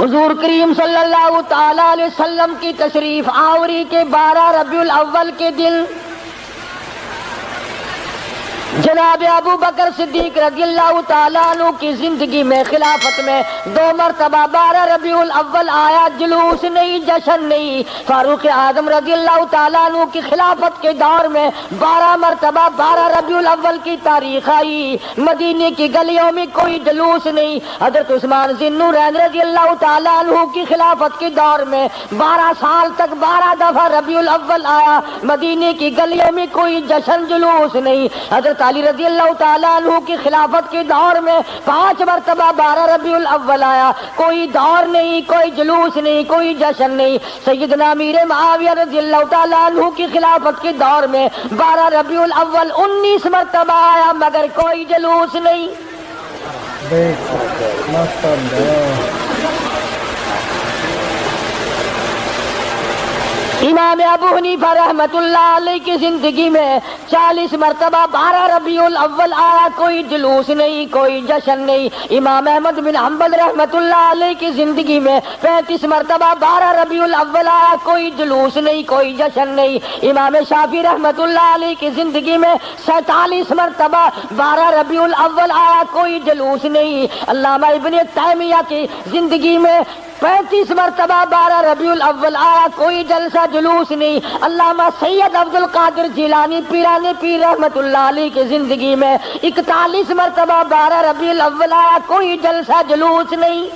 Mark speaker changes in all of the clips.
Speaker 1: حضور کریم صلی اللہ تعالی علیہ وسلم کی تشریف آوری کے 12 ربیع الاول کے دن جناب ابو بکر صدیق رضی اللہ تعالیٰ عنہ کی زندگی میں خلافت میں 2 مرتبہ 12 ربیع الاول آیا، جلوس نہیں، جشن نہیں۔ فاروق اعظم رضی اللہ تعالیٰ عنہ کی خلافت کے دور میں 12 مرتبہ 12 ربیع الاول کی تاریخ آئی، مدینے کی گلیوں میں کوئی جلوس نہیں۔ حضرت عثمان ذی النورین رضی اللہ تعالیٰ عنہ کی خلافت کے دور میں 12 سال تک 12 دفعہ ربیع الاول آیا، مدینے کی گلیوں میں کوئی جشن جلوس نہیں۔ حضرت علی رضی اللہ تعالیٰ عنہ کی خلافت کے دور میں 5 مرتبہ 12 ربیع الاول آیا، کوئی دور نہیں، کوئی جلوس نہیں، کوئی جشن نہیں۔ سیدنا امیر معاویہ رضی اللہ تعالیٰ عنہ کی خلافت کے دور میں 12 ربیع الاول 19 مرتبہ آیا، مگر کوئی جلوس نہیں۔ امام ابو حنیفہ رحمت اللہ علیہ کی زندگی میں 40 مرتبہ 12 ربیع الاول آیا، کوئی جلوس نہیں، کوئی جشن نہیں۔ امام احمد بن حنبل رحمت اللہ علیہ کی زندگی میں 35 مرتبہ 12 ربیع الاول آیا، کوئی جلوس نہیں، کوئی جشن نہیں۔ امام شافعی رحمت اللہ علیہ کی زندگی میں 47 مرتبہ 12 ربیع الاول آیا، کوئی جلوس نہیں۔ علامہ ابن تیمیہ کی زندگی میں 35 مرتبہ 12 ربیع الاول آیا، کوئی جلسہ جلوس نہیں۔ علامہ سید عبد القادر جیلانی پیران پیر رحمت اللہ علیہ کی زندگی میں 41 مرتبہ 12 ربیع الاول آیا، کوئی جلسہ جلوس نہیں۔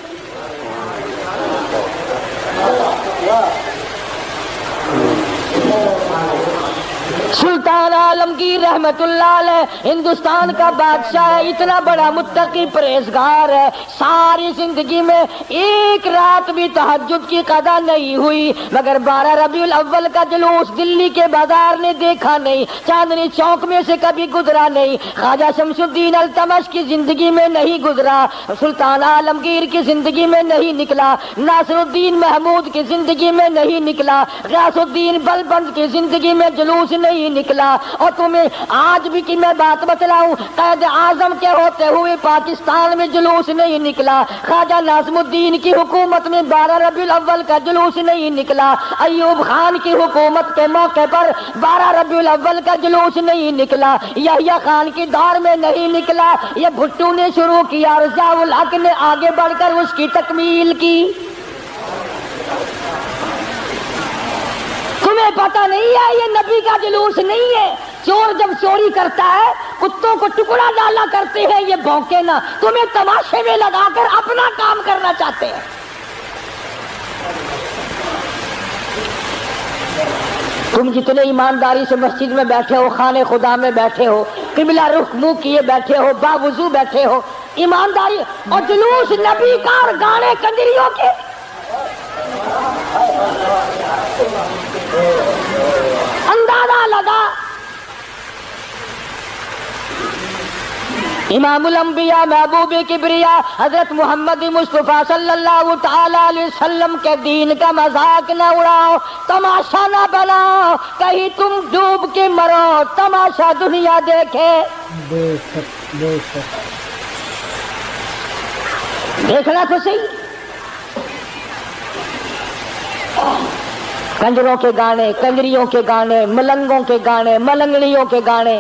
Speaker 1: سلطان عالمگیر رحمت اللہ علیہ ہندوستان کا بادشاہ ہے، اتنا بڑا متقی پرہیزگار ہے، ساری زندگی میں ایک رات بھی تہجد کی قضا نہیں ہوئی، مگر 12 ربیع الاول کا جلوس دلی کے بازار نے دیکھا نہیں، چاندنی چوک میں سے کبھی گزرا نہیں، خواجہ شمس الدین التمش کی زندگی میں نہیں گزرا، سلطان عالمگیر کی زندگی میں نہیں نکلا، ناصر الدین محمود کی زندگی میں نہیں نکلا، غیاث الدین بلبند کی زندگی میں جلوس نہیں نکلا۔ اور تمہیں آج بھی کی میں بات بتلاؤں، قائد اعظم کے ہوتے ہوئے پاکستان میں جلوس نہیں نکلا، خواجہ ناظم الدین کی حکومت میں 12 ربیع الاول کا جلوس نہیں نکلا، ایوب خان کی حکومت کے موقع پر 12 ربیع الاول کا جلوس نہیں نکلا، یحییٰ خان کی دور میں نہیں نکلا، یہ بھٹو نے شروع کیا اور ضیاء الحق نے آگے بڑھ کر اس کی تکمیل کی۔ تمہیں پتہ نہیں ہے یہ نبی کا جلوس نہیں ہے۔ چور جب چوری کرتا ہے کتوں کو ٹکڑا ڈالا کرتے ہیں، یہ بھونکے نہ، تمہیں تماشے میں لگا کر اپنا کام کرنا چاہتے ہیں۔ تم جتنے ایمانداری سے مسجد میں بیٹھے ہو، خانے خدا میں بیٹھے ہو، قبلہ رخ منہ کیے بیٹھے ہو، باوضو بیٹھے ہو، ایمانداری، اور جلوس نبی کا اور گانے کنجریوں کے، اندازہ لگا۔ امام الانبیاء محبوب کبریا حضرت محمد مصطفیٰ صلی اللہ تعالی علیہ وسلم کے دین کا مذاق نہ اڑاؤ، تماشا نہ بناؤ، کہیں تم ڈوب کے مرو، تماشا دنیا دیکھے۔ دیکھنا تو صحیح، کنجروں کے گانے، کنجریوں کے گانے، ملنگوں کے گانے، ملنگڑیوں کے گانے،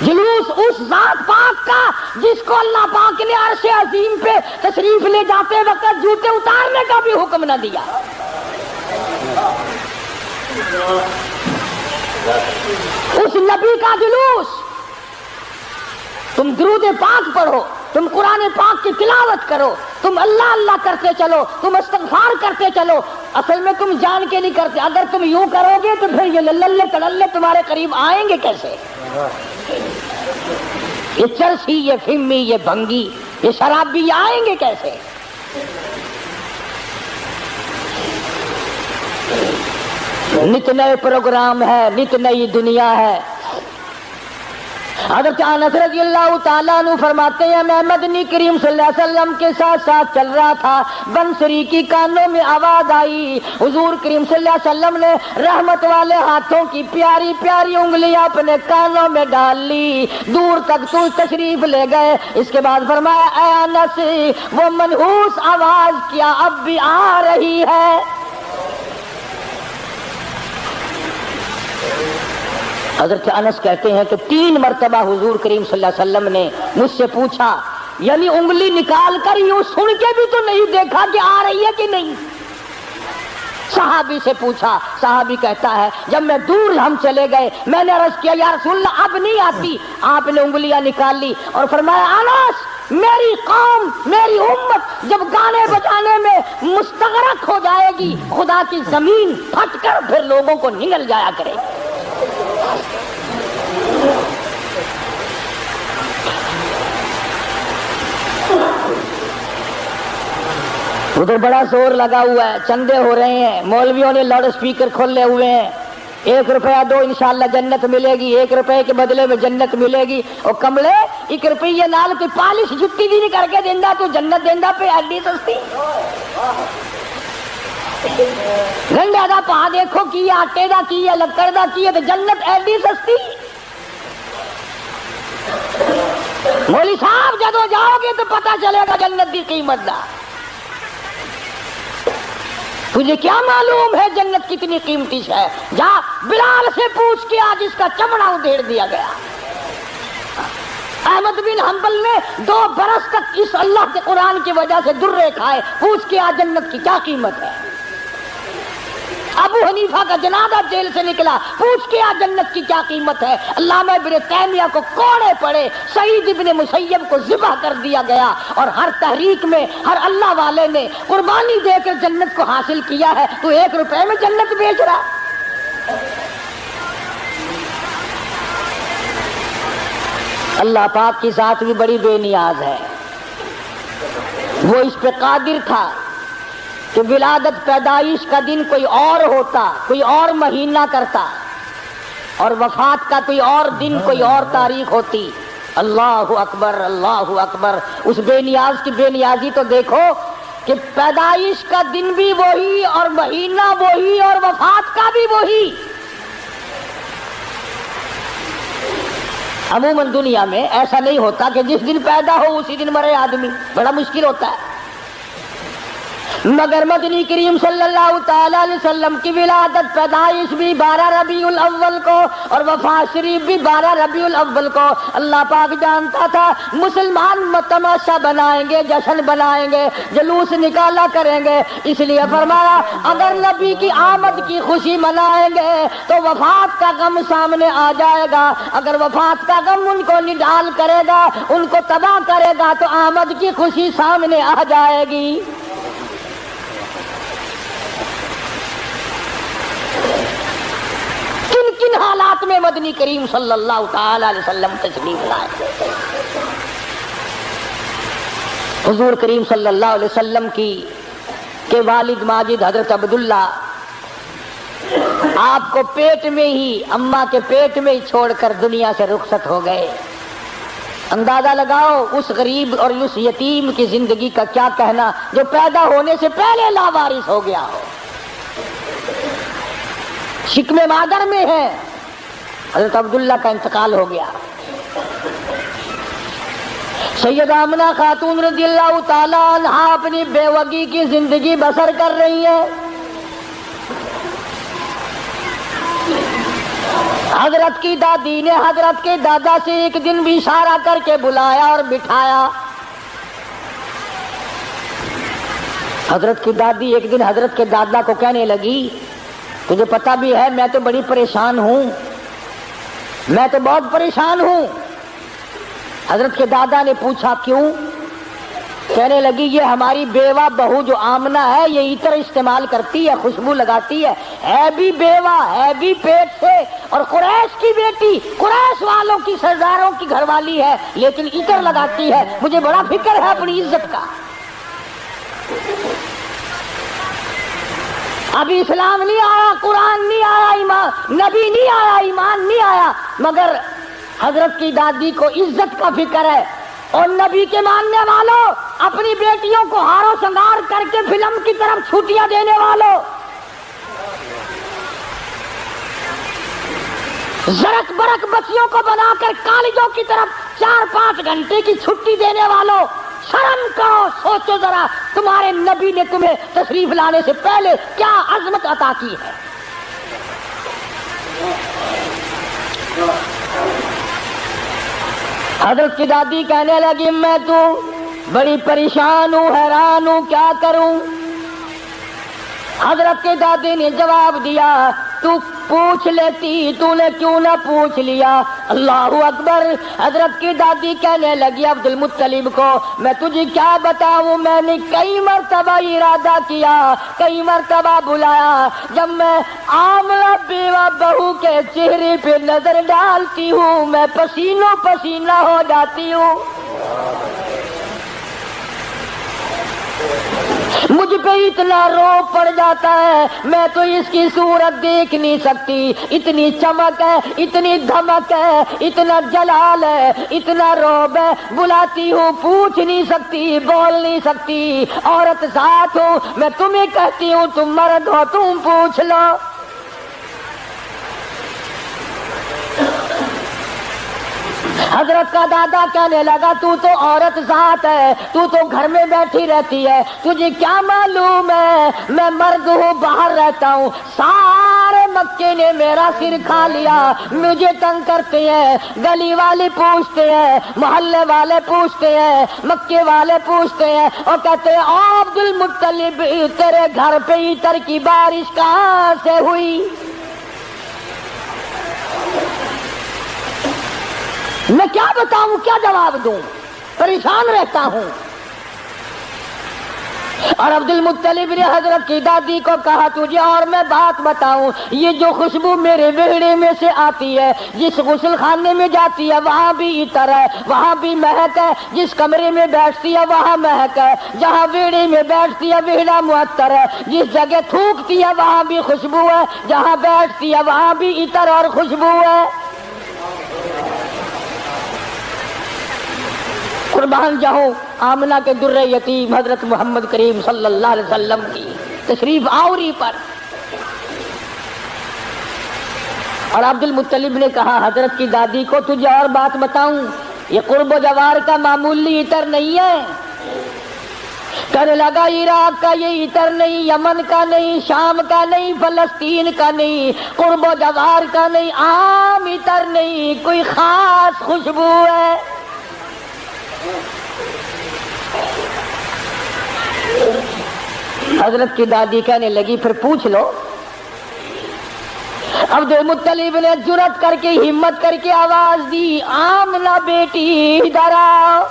Speaker 1: جلوس اس ذات پاک کا جس کو اللہ پاک نے عرش عظیم پہ تشریف لے جاتے وقت جوتے اتارنے کا بھی حکم نہ دیا۔ اس نبی کا جلوس، تم درود پاک پڑھو، تم قرآن پاک کی تلاوت کرو، تم اللہ اللہ کرتے چلو، تم استغفار کرتے چلو، اصل میں تم جان کے نہیں کرتے۔ اگر تم یوں کرو گے تو پھر یہ للے تللے تمہارے قریب آئیں گے کیسے؟ یہ چرسی، یہ فمی، یہ بھنگی، یہ شرابی آئیں گے کیسے؟ نت نئے پروگرام ہے، نت نئی دنیا ہے۔ حضرت انس رضی اللہ تعالیٰ عنہ فرماتے ہیں میں مدنی کریم صلی اللہ علیہ وسلم کے ساتھ ساتھ چل رہا تھا، بنسری کی کانوں میں آواز آئی، حضور کریم صلی اللہ علیہ وسلم نے رحمت والے ہاتھوں کی پیاری پیاری انگلیاں اپنے کانوں میں ڈال لی، دور تک تو تشریف لے گئے۔ اس کے بعد فرمایا اے انس وہ منحوس آواز کیا اب بھی آ رہی ہے؟ حضرت انس کہتے ہیں کہ 3 مرتبہ حضور کریم صلی اللہ علیہ وسلم نے مجھ سے پوچھا، یعنی انگلی نکال کر یوں سن کے بھی تو نہیں دیکھا کہ آ رہی ہے کہ نہیں۔ صحابی سے پوچھا، صحابی کہتا ہے جب میں دور ہم چلے گئے میں نے عرض کیا یا رسول اللہ اب نہیں آتی، آپ نے انگلیاں نکال لی اور فرمایا انس میری قوم میری امت جب گانے بجانے میں مستغرق ہو جائے گی خدا کی زمین پھٹ کر پھر لوگوں کو نگل جایا کرے گی۔ ادھر بڑا زور لگا ہوا ہے، چندے ہو رہے ہیں، مولویوں نے لاؤڈ اسپیکر کھولے ہوئے ہیں، 1 روپیہ دو انشاءاللہ جنت ملے گی، 1 روپے کے بدلے میں جنت ملے گی۔ اور کملے 1 روپیے نال کوئی پالش جتی بھی نہیں کر کے دینا تو جنت دینا پہ ایڈی سستی۔ گنڈا دا پا دیکھو کی آٹے دا کی ہے لکڑ دا کی ہے تو جنت ایڈی سستی۔ مولوی صاحب جدو جاؤ گے تو پتہ چلے گا جنت دی قیمت دا۔ تجھے کیا معلوم ہے جنت کتنی قیمتی ہے؟ جا بلال سے پوچھ کے آج اس کا چمڑا ادھیڑ دیا گیا۔ احمد بن حنبل نے 2 برس تک اس اللہ کے قرآن کی وجہ سے درے کھائے، پوچھ کے آج جنت کی کیا قیمت ہے۔ ابو حنیفہ کا جنازہ جیل سے نکلا، پوچھ کے آج جنت کی کیا قیمت ہے۔ علامہ ابن تیمیہ کو کوڑے پڑے، سعید ابن مسیب کو ذبح کر دیا گیا، اور ہر تحریک میں ہر اللہ والے نے قربانی دے کر جنت کو حاصل کیا ہے، تو 1 روپے میں جنت بیچ رہا۔ اللہ پاک کی ذات بھی بڑی بے نیاز ہے، وہ اس پہ قادر تھا کہ ولادت پیدائش کا دن کوئی اور ہوتا، کوئی اور مہینہ کرتا، اور وفات کا کوئی اور دن کوئی اور تاریخ ہوتی۔ اللہ اکبر اللہ اکبر۔ اس بے نیاز کی بے نیازی تو دیکھو کہ پیدائش کا دن بھی وہی اور مہینہ وہی اور وفات کا بھی وہی۔ عموماً دنیا میں ایسا نہیں ہوتا کہ جس دن پیدا ہو اسی دن مرے آدمی، بڑا مشکل ہوتا ہے، مگر مدنی کریم صلی اللہ تعالیٰ علیہ وسلم کی ولادت پیدائش بھی 12 ربیع الاول کو اور وفات شریف بھی 12 ربیع الاول کو۔ اللہ پاک جانتا تھا مسلمان تماشا بنائیں گے، جشن بنائیں گے، جلوس نکالا کریں گے، اس لیے فرمایا اگر نبی کی آمد کی خوشی منائیں گے تو وفات کا غم سامنے آ جائے گا، اگر وفات کا غم ان کو نڈال کرے گا، ان کو تباہ کرے گا تو آمد کی خوشی سامنے آ جائے گی۔ کن حالات میں مدنی کریم صلی اللہ تعالی علیہ وسلم تشریف لائے؟ حضور کریم صلی اللہ علیہ وسلم کے والد ماجد حضرت عبداللہ آپ کو پیٹ میں ہی، اماں کے پیٹ میں ہی چھوڑ کر دنیا سے رخصت ہو گئے۔ اندازہ لگاؤ اس غریب اور اس یتیم کی زندگی کا کیا کہنا جو پیدا ہونے سے پہلے لاوارث ہو گیا ہو، شکم مادر میں ہے۔ حضرت عبداللہ کا انتقال ہو گیا۔ سیدہ آمنہ خاتون رضی اللہ تعالی عنہ اپنی بیوگی کی زندگی بسر کر رہی ہے۔ حضرت کی دادی نے حضرت کے دادا سے ایک دن بھی اشارہ کر کے بلایا اور بٹھایا۔ حضرت کی دادی ایک دن حضرت کے دادا کو کہنے لگی تجھے پتہ بھی ہے میں تو بڑی پریشان ہوں، میں تو بہت پریشان ہوں۔ حضرت کے دادا نے پوچھا کیوں؟ کہنے لگی یہ ہماری بیوہ بہو جو آمنہ ہے یہ عطر استعمال کرتی ہے، خوشبو لگاتی ہے بھی بیوہ ہے بھی پیٹ سے، اور قریش کی بیٹی، قریش والوں کی سرداروں کی گھر والی ہے، لیکن عطر لگاتی ہے، مجھے بڑا فکر ہے اپنی عزت کا۔ ابھی اسلام نہیں آیا، قرآن نہیں آیا، ایمان نبی نہیں آیا، ایمان نہیں آیا، مگر حضرت کی دادی کو عزت کا فکر ہے، اور نبی کے ماننے والوں، اپنی بیٹیوں کو ہار و سنگار کر کے فلم کی طرف چھٹیاں دینے والوں، زرک برک بچیوں کو بنا کر کالجوں کی طرف 4-5 گھنٹے کی چھٹی دینے والوں، شرم کرو، سوچو ذرا تمہارے نبی نے تمہیں تشریف لانے سے پہلے کیا عظمت عطا کی ہے۔ حضرت کی دادی کہنے لگی میں تو بڑی پریشان ہوں، حیران ہوں، کیا کروں؟ حضرت کی دادی نے جواب دیا تو پوچھ لیتی، تو نے کیوں نہ پوچھ لیا؟ اللہ اکبر۔ حضرت کی دادی کہنے لگی عبد المطلب کو میں تجھے کیا بتاؤں، میں نے کئی مرتبہ ارادہ کیا، کئی مرتبہ بلایا، جب میں آملہ بیوہ بہو کے چہرے پہ نظر ڈالتی ہوں میں پسینوں پسینہ ہو جاتی ہوں، مجھ پہ اتنا روب پڑ جاتا ہے، میں تو اس کی صورت دیکھ نہیں سکتی، اتنی چمک ہے، اتنی دھمک ہے، اتنا جلال ہے، اتنا روب ہے، بلاتی ہوں پوچھ نہیں سکتی، بول نہیں سکتی، عورت ذات ہوں، میں تمہیں کہتی ہوں تم مرد ہو تم پوچھ لو۔ حضرت کا دادا کہنے لگا تو عورت ذات ہے، تو گھر میں بیٹھی رہتی ہے، تجھے کیا معلوم ہے میں مرد ہوں، باہر رہتا ہوں، سارے مکے نے میرا سر کھا لیا، مجھے تنگ کرتے ہیں، گلی والے پوچھتے ہیں، محلے والے پوچھتے ہیں، مکے والے پوچھتے ہیں، اور کہتے ہیں عبد المطلب تیرے گھر پہ عطر کی بارش کہاں سے ہوئی؟ میں کیا بتاؤں، کیا جواب دوں، پریشان رہتا ہوں۔ اور عبد المطلب نے حضرت کی دادی کو کہا تجھے اور میں بات بتاؤں، یہ جو خوشبو میرے ویڑے میں سے آتی ہے، جس غسل خانے میں جاتی ہے وہاں بھی عطر ہے، وہاں بھی مہک ہے، جس کمرے میں بیٹھتی ہے وہاں مہک ہے، جہاں ویڑے میں بیٹھتی ہے ویڑا معطر ہے، جس جگہ تھوکتی ہے وہاں بھی خوشبو ہے، جہاں بیٹھتی ہے وہاں بھی عطر اور خوشبو ہے۔ قربان جاؤں آمنہ کے در یتیم حضرت محمد کریم صلی اللہ علیہ وسلم کی تشریف آوری پر۔ اور عبد المطلب نے کہا حضرت کی دادی کو تجھے اور بات بتاؤں، یہ قرب و جوار کا معمولی عطر نہیں ہے، کہنے لگا عراق کا یہ عطر نہیں، یمن کا نہیں، شام کا نہیں، فلسطین کا نہیں، قرب و جوار کا نہیں، عام عطر نہیں، کوئی خاص خوشبو ہے۔ حضرت کی دادی کہنے لگی پھر پوچھ لو۔ عبد المطلب نے جرأت کر کے ہمت کر کے آواز دی آمنہ بیٹی ادھر آؤ،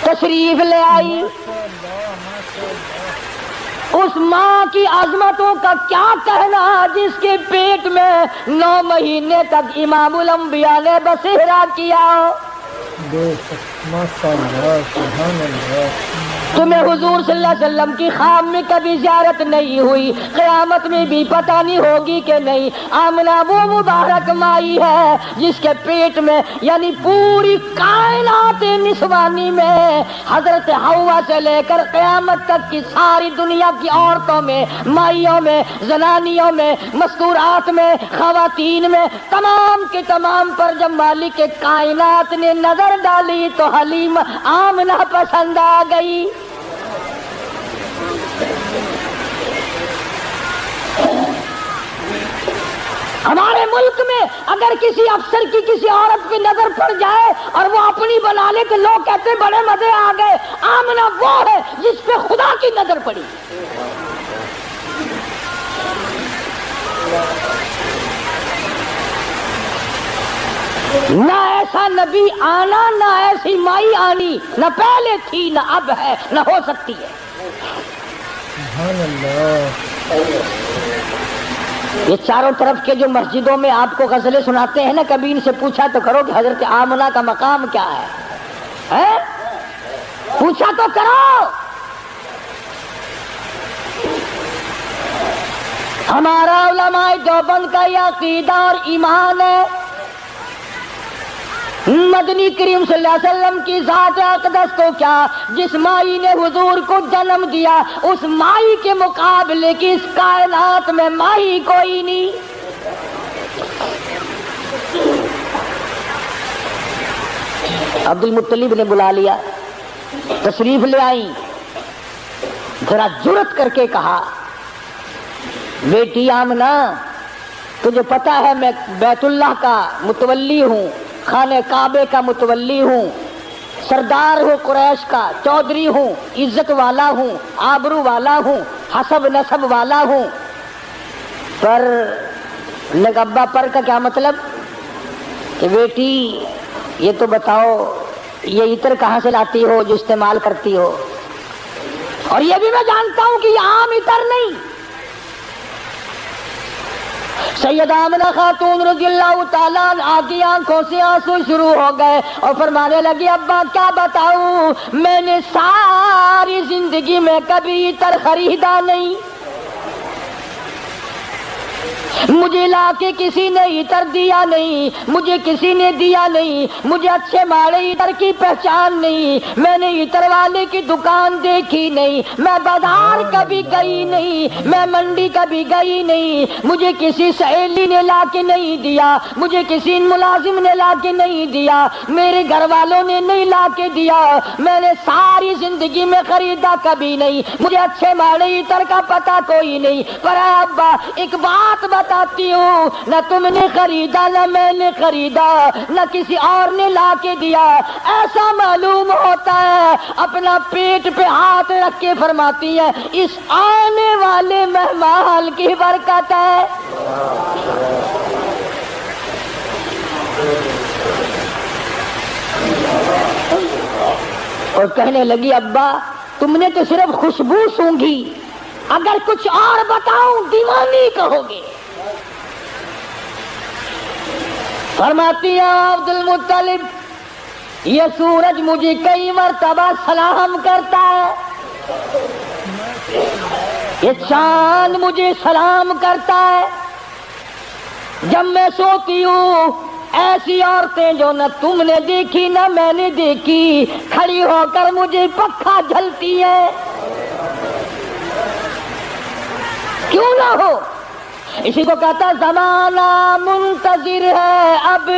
Speaker 1: تشریف لے آئی۔ اس ماں کی عظمتوں کا کیا کہنا جس کے پیٹ میں 9 مہینے تک امام الانبیاء نے بسیرا کیا۔ تمہیں حضور صلی اللہ علیہ وسلم کی خواب میں کبھی زیارت نہیں ہوئی، قیامت میں بھی پتہ نہیں ہوگی کہ نہیں۔ آمنہ وہ مبارک مائی ہے جس کے پیٹ میں یعنی پوری کائنات نسوانی میں حضرت حوا سے لے کر قیامت تک کی ساری دنیا کی عورتوں میں، مائیوں میں، زنانیوں میں، مستورات میں، خواتین میں، تمام کے تمام پر جب مالک کائنات نے نظر ڈالی تو حلیم آمنہ پسند آ گئی۔ ہمارے ملک میں اگر کسی افسر کی کسی عورت پہ نظر پڑ جائے اور وہ اپنی بنا لے تو لوگ کہتے بڑے مزے آ گئے۔ آمنہ وہ ہے جس پہ خدا کی نظر پڑی۔ نہ ایسا نبی آنا، نہ ایسی مائی آنی، نہ پہلے تھی نہ اب ہے نہ ہو سکتی ہے۔
Speaker 2: سبحان اللہ۔
Speaker 1: یہ چاروں طرف کے جو مسجدوں میں آپ کو غزلیں سناتے ہیں نا، کبھی ان سے پوچھا تو کرو کہ حضرت آمنہ کا مقام کیا ہے؟ پوچھا تو کرو۔ ہمارا علماء دیوبند کا یہ عقیدہ اور ایمان ہے مدنی کریم صلی اللہ علیہ وسلم کی ذات اقدس کو کیا، جس مائی نے حضور کو جنم دیا اس مائی کے مقابلے کی اس کائنات میں مائی کوئی نہیں۔ عبد المطلب نے بلا لیا، تشریف لے آئی، ذرا جرت کر کے کہا بیٹی آمنہ تجھے پتا ہے میں بیت اللہ کا متولی ہوں، خانہ کعبے کا متولی ہوں، سردار ہوں قریش کا، چودھری ہوں، عزت والا ہوں، آبرو والا ہوں، حسب نسب والا ہوں، پر ابا پر کا کیا مطلب کہ بیٹی یہ تو بتاؤ یہ عطر کہاں سے لاتی ہو جو استعمال کرتی ہو؟ اور یہ بھی میں جانتا ہوں کہ یہ عام عطر نہیں۔ سیدہ آمنہ خاتون رضی اللہ تعالیٰ عنہا کی آنکھوں سے آنسو شروع ہو گئے اور فرمانے لگی ابا کیا بتاؤں، میں نے ساری زندگی میں کبھی عطر خریدا نہیں، مجھے لا کے کسی نے عطر دیا نہیں، مجھے کسی نے دیا نہیں، مجھے اچھے ماڑے عطر کی پہچان نہیں، میں نے عطر والے کی دکان دیکھی نہیں، میں بازار کبھی گئی نہیں، میں منڈی کبھی گئی نہیں، مجھے کسی سہیلی نے لا کے نہیں دیا، مجھے کسی ملازم نے لا کے نہیں دیا، میرے گھر والوں نے نہیں لا کے دیا، میں نے ساری زندگی میں خریدا کبھی نہیں، مجھے اچھے ماڑے عطر کا پتہ کوئی نہیں، پر اے ابا ایک بات بتاتی ہوں، نہ تم نے خریدا نہ میں نے خریدا نہ کسی اور نے لا کے دیا، ایسا معلوم ہوتا ہے اپنا پیٹ پہ ہاتھ رکھ کے فرماتی ہے اس آنے والے مہمان کی برکت ہے۔ اور کہنے لگی ابا تم نے تو صرف خوشبو سونگھی، اگر کچھ اور بتاؤں دیوانی کہو گے۔ فرماتی ہے عبد المطلب یہ سورج مجھے کئی مرتبہ سلام کرتا ہے، یہ چاند مجھے سلام کرتا ہے، جب میں سوتی ہوں ایسی عورتیں جو نہ تم نے دیکھی نہ میں نے دیکھی کھڑی ہو کر مجھے پکھا جھلتی ہے، کیوں نہ ہو؟ اسی کو کہتا زمانہ منتظر ہے اب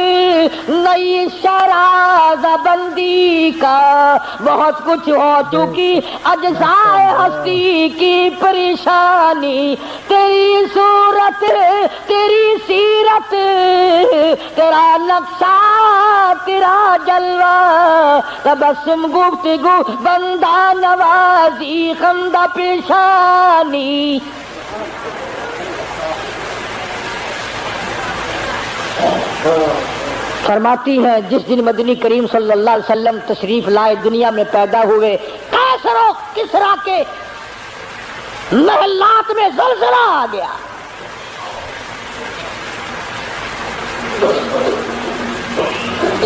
Speaker 1: نئی شراز بندی کا، بہت کچھ ہو چکی اجزائے ہستی کی پریشانی، تیری صورت تیری سیرت تیرا نقشہ تیرا جلوہ، تبسم گفتگو بندہ نوازی خندہ پیشانی۔ فرماتی ہے جس دن مدنی کریم صلی اللہ علیہ وسلم تشریف لائے دنیا میں پیدا ہوئے، قیصر و کسریٰ کے محلات میں زلزلہ آ گیا،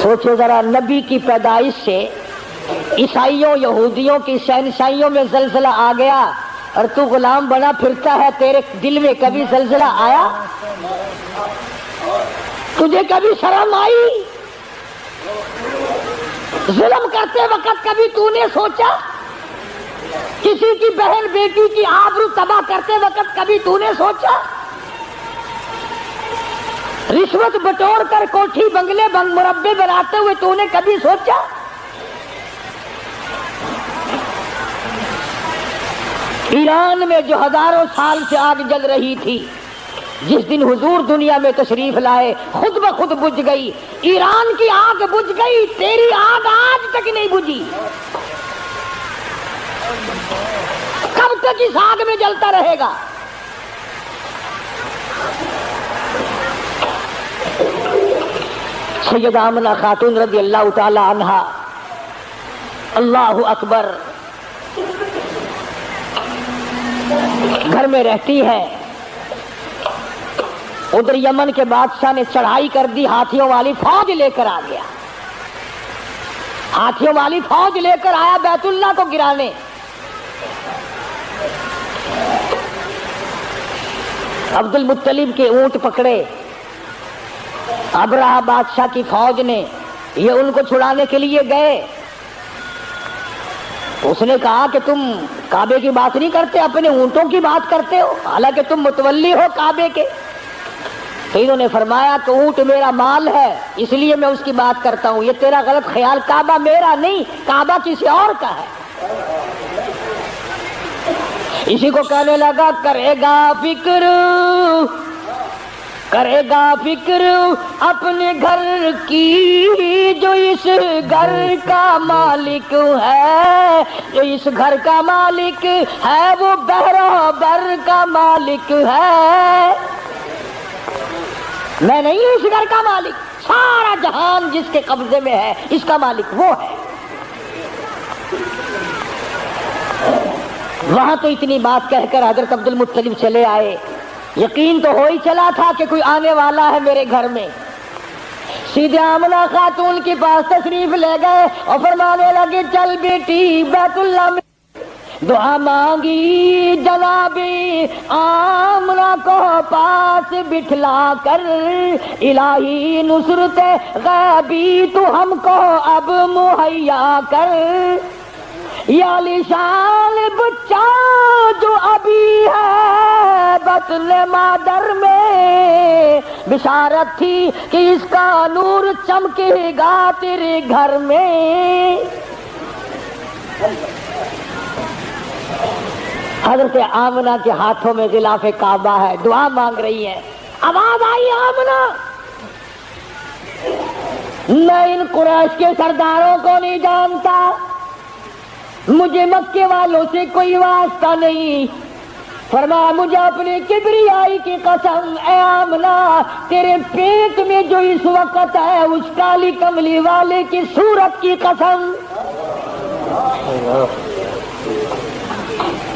Speaker 1: سوچو ذرا نبی کی پیدائش سے عیسائیوں یہودیوں کی شہنشاہیوں میں زلزلہ آ گیا اور تو غلام بنا پھرتا ہے، تیرے دل میں کبھی زلزلہ آیا؟ تجھے کبھی شرم آئی؟ ظلم کرتے وقت کبھی تو نے سوچا؟ کسی کی بہن بیٹی کی آبرو تباہ کرتے وقت کبھی تو نے سوچا؟ رشوت بٹور کر کوٹھی بنگلے مربے بناتے ہوئے تو نے کبھی سوچا؟ ایران میں جو ہزاروں سال سے آگ جل رہی تھی، جس دن حضور دنیا میں تشریف لائے خود بخود بجھ گئی، ایران کی آگ بجھ گئی، تیری آگ آج تک نہیں بجھی، کب تک اس آگ میں جلتا رہے گا؟ سیدہ آمنہ خاتون رضی اللہ تعالی عنہا اللہ اکبر گھر میں رہتی ہے، ادھر یمن کے بادشاہ نے چڑھائی کر دی، ہاتھیوں والی فوج لے کر آ گیا، ہاتھیوں والی فوج لے کر آیا بیت اللہ کو گرانے۔ عبد المطلب کے اونٹ پکڑے، ابرہہ بادشاہ کی فوج نے یہ ان کو چھڑانے کے لیے گئے. اس نے کہا کہ تم کعبے کی بات نہیں کرتے, اپنے اونٹوں کی بات کرتے ہو, حالانکہ تم متولی ہو کعبے کے. تو انہوں نے فرمایا کہ اونٹ میرا مال ہے, اس لیے میں اس کی بات کرتا ہوں. یہ تیرا غلط خیال, کعبہ میرا نہیں, کعبہ کسی اور کا ہے. اسی کو کہنے لگا کرے گا فکر اپنے گھر کی, جو اس گھر کا مالک ہے, جو اس گھر کا مالک ہے وہ بحر بر کا مالک ہے. میں نہیں ہوں اس گھر کا مالک, سارا جہان جس کے قبضے میں ہے اس کا مالک وہ ہے. وہاں تو اتنی بات کہہ کر حضرت عبد المطلب چلے آئے. یقین تو ہو ہی چلا تھا کہ کوئی آنے والا ہے میرے گھر میں. سیدھے آمنہ خاتون کے پاس تشریف لے گئے اور فرمانے لگے چل بیٹی بیت اللہ میں دعا مانگی. جناب آمنہ کو پاس بٹھلا کر الہی نصرت غیبی تو ہم کو اب مہیا کر. یا لشان بچہ جو ابھی ہے بطن مادر میں, بشارت تھی کہ اس کا نور چمکے گا تیرے گھر میں. حضرت آمنہ کے ہاتھوں میں غلاف کعبہ ہے, دعا مانگ رہی ہے. آواز آئی آمنہ, میں ان قریش کے سرداروں کو نہیں جانتا, مجھے مکے والوں سے کوئی واسطہ نہیں. فرمایا مجھے اپنی کبریائی کی قسم, اے آمنہ تیرے پیٹ میں جو اس وقت ہے اس کالی کملی والے کی صورت کی قسم.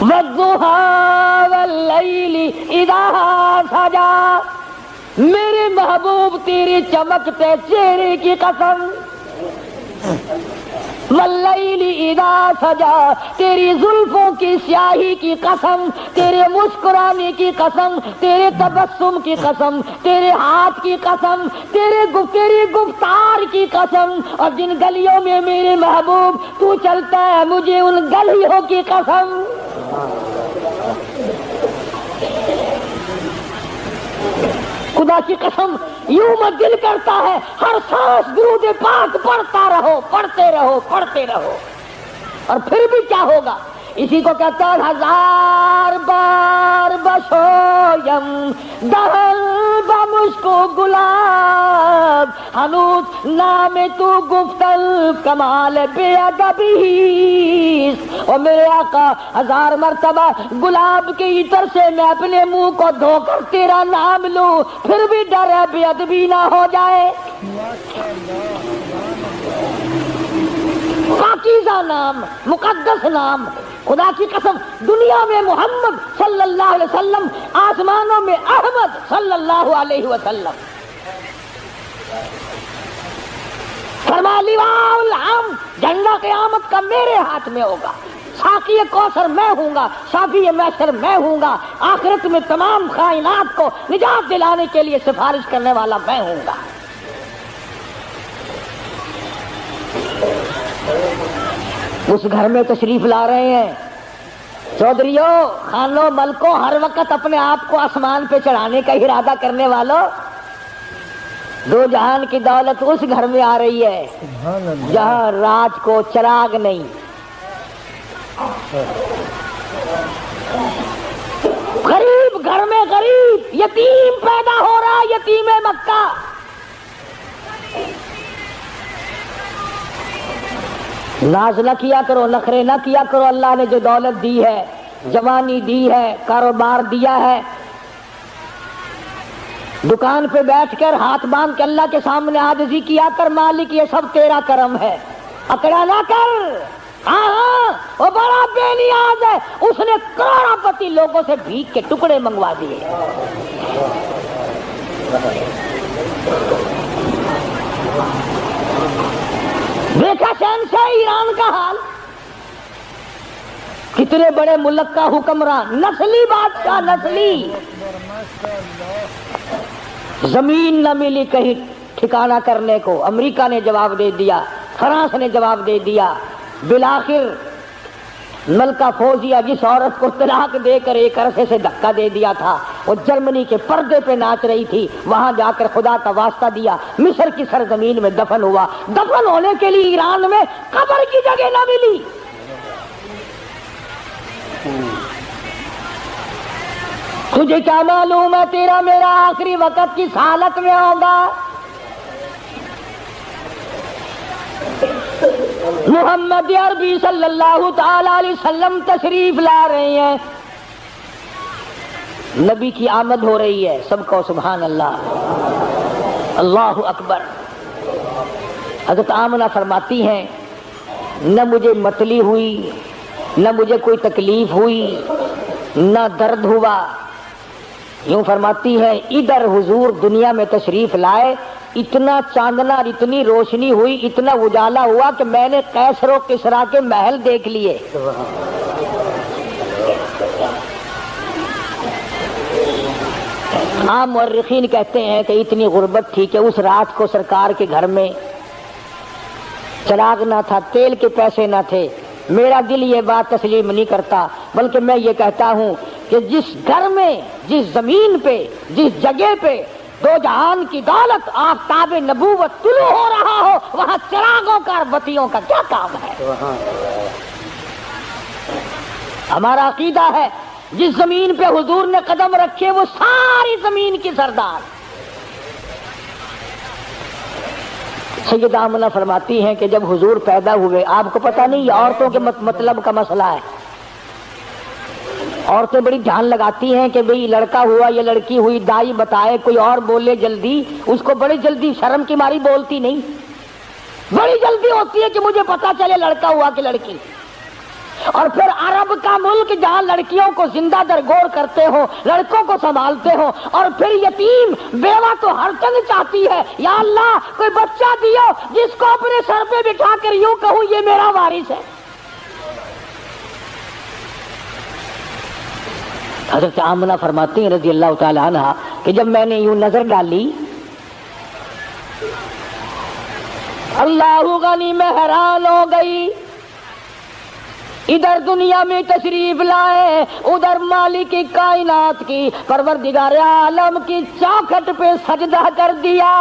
Speaker 1: والضحى واللیل اذا سجا, میرے محبوب تیرے چمکتے چہرے کی قسم. واللیل اذا سجا, تیری زلفوں کی سیاہی کی قسم, تیرے مسکرانے کی قسم, تیرے تبسم کی قسم, تیرے ہاتھ کی قسم, تیری گفتار کی قسم, اور جن گلیوں میں میرے محبوب تو چلتا ہے مجھے ان گلیوں کی قسم. خدا کی قسم یوں مت دل کرتا ہے ہر سانس درود پاک پڑھتا رہو, پڑھتے رہو, پڑھتے رہو, اور پھر بھی کیا ہوگا. اسی کو کہتا ہے ہزار بار بشویم دہل بمشکو گلاب, ہنوز نام تو گفتل کمال بے ادبی. اور میرے آقا ہزار مرتبہ گلاب کے عطر سے میں اپنے منہ کو دھو کر تیرا نام لوں, پھر بھی ڈر ہے بے ادبی نہ ہو جائے. پاکیزہ نام, مقدس نام. خدا کی قسم دنیا میں محمد صلی اللہ علیہ وسلم, آسمانوں میں احمد صلی اللہ علیہ وسلم. فرمایا لواء الحمد, جھنڈا قیامت کا میرے ہاتھ میں ہوگا, ساقی کوثر میں ہوں گا, شافی محشر میں ہوں گا, آخرت میں تمام کائنات کو نجات دلانے کے لیے سفارش کرنے والا میں ہوں گا. اس گھر میں تشریف لا رہے ہیں چودھریوں, خانوں, ملکوں, ہر وقت اپنے آپ کو آسمان پہ چڑھانے کا ارادہ کرنے والوں, دو جہان کی دولت اس گھر میں آ رہی ہے جہاں رات کو چراغ نہیں. غریب گھر میں غریب یتیم پیدا ہو رہا, یتیم مکہ. ناز نہ کیا کرو, نخرے نہ کیا کرو. اللہ نے جو دولت دی ہے, جوانی دی ہے, کاروبار دیا ہے, دکان پہ بیٹھ کر ہاتھ باندھ کے اللہ کے سامنے عاجزی کیا کر, مالک یہ سب تیرا کرم ہے, اکڑا نہ کر. ہاں وہ بڑا بے نیاز ہے, اس نے کروڑوں پتی لوگوں سے بھیک کے ٹکڑے منگوا دیے. دیکھا شہنشاہ ایران کا حال, کتنے بڑے ملک کا حکمران, نسلی بادشاہ, نسلی. زمین نہ ملی کہیں ٹھکانہ کرنے کو امریکہ نے جواب دے دیا، فرانس نے جواب دے دیا، بالآخر ملکہ فوزیہ جس عورت کو طلاق دے کر ایک عرصے سے دھکا دے دیا تھا، وہ جرمنی کے پردے پہ ناچ رہی تھی، وہاں جا کر خدا کا واسطہ دیا، مصر کی سرزمین میں دفن ہوا۔ دفن ہونے کے لیے ایران میں قبر کی جگہ نہ ملی۔ تجھے کیا معلوم ہے تیرا میرا آخری وقت کس حالت میں ہوگا؟ محمد عربی صلی اللہ تعالی علیہ وسلم تشریف لا رہے ہیں، نبی کی آمد ہو رہی ہے، سب کو سبحان اللہ، اللہ اکبر۔ حضرت آمنہ فرماتی ہیں نہ مجھے متلی ہوئی، نہ مجھے کوئی تکلیف ہوئی، نہ درد ہوا۔ یوں فرماتی ہے ادھر حضور دنیا میں تشریف لائے، اتنا چاندنا اور اتنی روشنی ہوئی، اتنا اجالا ہوا کہ میں نے قیصر و کسریٰ کے محل دیکھ لیے۔ عام مورخین کہتے ہیں کہ اتنی غربت تھی کہ اس رات کو سرکار کے گھر میں چراغ نہ تھا، تیل کے پیسے نہ تھے۔ میرا دل یہ بات تسلیم نہیں کرتا، بلکہ میں یہ کہتا ہوں کہ جس گھر میں، جس زمین پہ، جس جگہ پہ دو جہان کی دولت آفتاب نبوت طلوع ہو رہا ہو، وہاں چراغوں کا اور بتیوں کا کیا کام ہے؟ ہمارا عقیدہ ہے جس زمین پہ حضور نے قدم رکھے وہ ساری زمین کی سردار۔ سیدہ آمنہ فرماتی ہیں کہ جب حضور پیدا ہوئے، آپ کو پتہ نہیں یہ عورتوں کے مطلب کا مسئلہ ہے، عورتیں بڑی دھیان لگاتی ہیں کہ بھئی لڑکا ہوا یا لڑکی ہوئی، دائی بتائے، کوئی اور بولے جلدی، اس کو بڑی جلدی شرم کی ماری بولتی نہیں، بڑی جلدی ہوتی ہے کہ مجھے پتا چلے لڑکا ہوا کہ لڑکی۔ اور پھر عرب کا ملک جہاں لڑکیوں کو زندہ درگور کرتے ہو، لڑکوں کو سنبھالتے ہو، اور پھر یتیم بیوہ تو ہر چند چاہتی ہے، یا اللہ کوئی بچہ دیو جس کو اپنے سر پہ بٹھا کر یوں کہوں یہ میرا وارث ہے۔ حضرت آمنہ فرماتی ہیں رضی اللہ تعالی عنہا کہ جب میں نے یوں نظر ڈالی، اللہ غنی میں حیران ہو گئی، ادھر دنیا میں تشریف لائے، ادھر مالک کی کائنات کی پروردگار عالم کی چوکھٹ پہ سجدہ کر دیا۔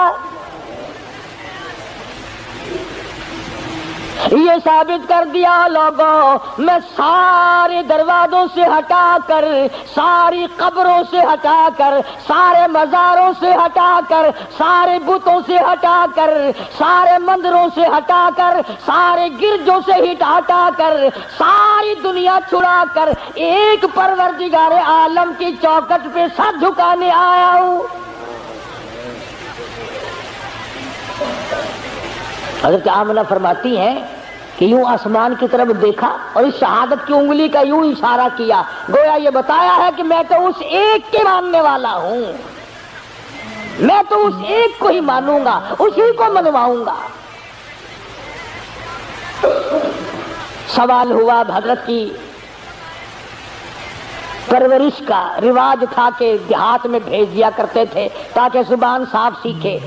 Speaker 1: یہ ثابت کر دیا لوگوں میں سارے دروازوں سے ہٹا کر، ساری قبروں سے ہٹا کر، سارے مزاروں سے ہٹا کر، سارے بتوں سے ہٹا کر، سارے مندروں سے ہٹا کر، سارے گرجوں سے ہٹا کر، ساری دنیا چھڑا کر ایک پروردگار عالم کی چوکٹ پہ سر جھکانے آیا ہوں۔ حضرت آمنہ فرماتی ہیں کہ یوں آسمان کی طرف دیکھا اور اس شہادت کی انگلی کا یوں اشارہ کیا، گویا یہ بتایا ہے کہ میں تو اس ایک کے ماننے والا ہوں، میں تو اس ایک کو ہی مانوں گا، اسی کو منواؤں گا۔ سوال ہوا، حضرت کی پرورش کا رواج تھا کہ دیہات میں بھیج دیا کرتے تھے تاکہ زبان صاف سیکھے۔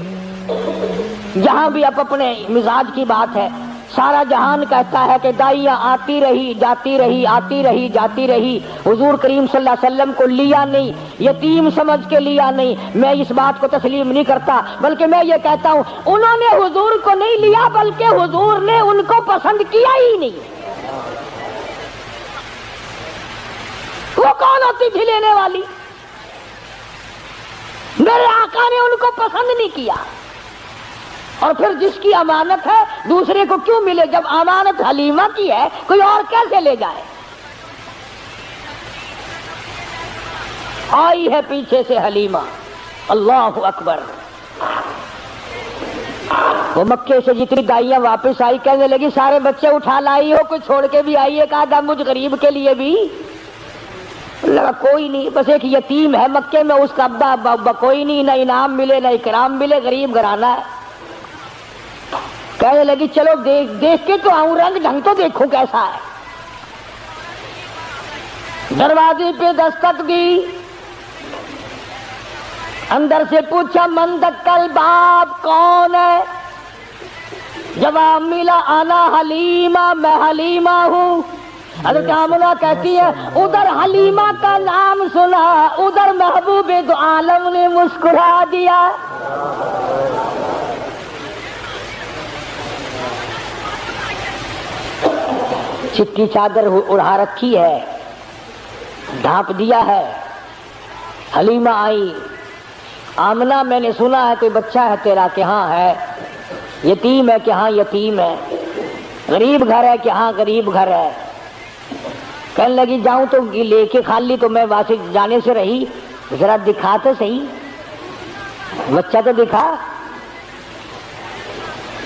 Speaker 1: جہاں بھی اب اپنے مزاج کی بات ہے، سارا جہان کہتا ہے کہ دائیاں آتی رہی جاتی رہی، آتی رہی جاتی رہی، حضور کریم صلی اللہ علیہ وسلم کو لیا نہیں، یتیم سمجھ کے لیا نہیں۔ میں اس بات کو تسلیم نہیں کرتا، بلکہ میں یہ کہتا ہوں انہوں نے حضور کو نہیں لیا بلکہ حضور نے ان کو پسند کیا ہی نہیں۔ وہ کون ہوتی تھی لینے والی؟ میرے آقا نے ان کو پسند نہیں کیا۔ اور پھر جس کی امانت ہے دوسرے کو کیوں ملے؟ جب امانت حلیمہ کی ہے کوئی اور کیسے لے جائے؟ آئی ہے پیچھے سے حلیمہ، اللہ اکبر۔ وہ مکے سے جتنی دائیاں واپس آئی کہنے لگی سارے بچے اٹھا لائی ہو، کوئی چھوڑ کے بھی آئی ہے، کہا تھا مجھ غریب کے لیے بھی؟ لگا کوئی نہیں، بس ایک یتیم ہے مکے میں، اس کا ابا کوئی نہیں، نہ انعام ملے نہ اکرام ملے، غریب گھرانہ ہے۔ کہنے لگی چلو دیکھ کے تو آؤں، رنگ ڈھنگ تو دیکھوں کیسا ہے۔ دروازے پہ دستک دی، اندر سے پوچھا من دکل باب کون ہے؟ جواب ملا انا حلیمہ، میں حلیمہ ہوں۔ حضرت آمنہ کہتی ہے ادھر حلیمہ کا نام سنا، ادھر محبوب دو عالم نے مسکرا دیا۔ چٹی چادر اڑا رکھی ہے، ڈھانپ دیا ہے۔ حلیمہ آئی، آمنہ میں نے سنا ہے کوئی بچہ ہے تیرا کہ ہاں ہے، یتیم ہے کہ ہاں یتیم ہے، غریب گھر ہے کہ ہاں غریب گھر ہے۔ کہنے لگی جاؤں تو لے کے خالی تو میں وہاں سے جانے سے رہی، ذرا دکھا تو صحیح، بچہ تو دکھا۔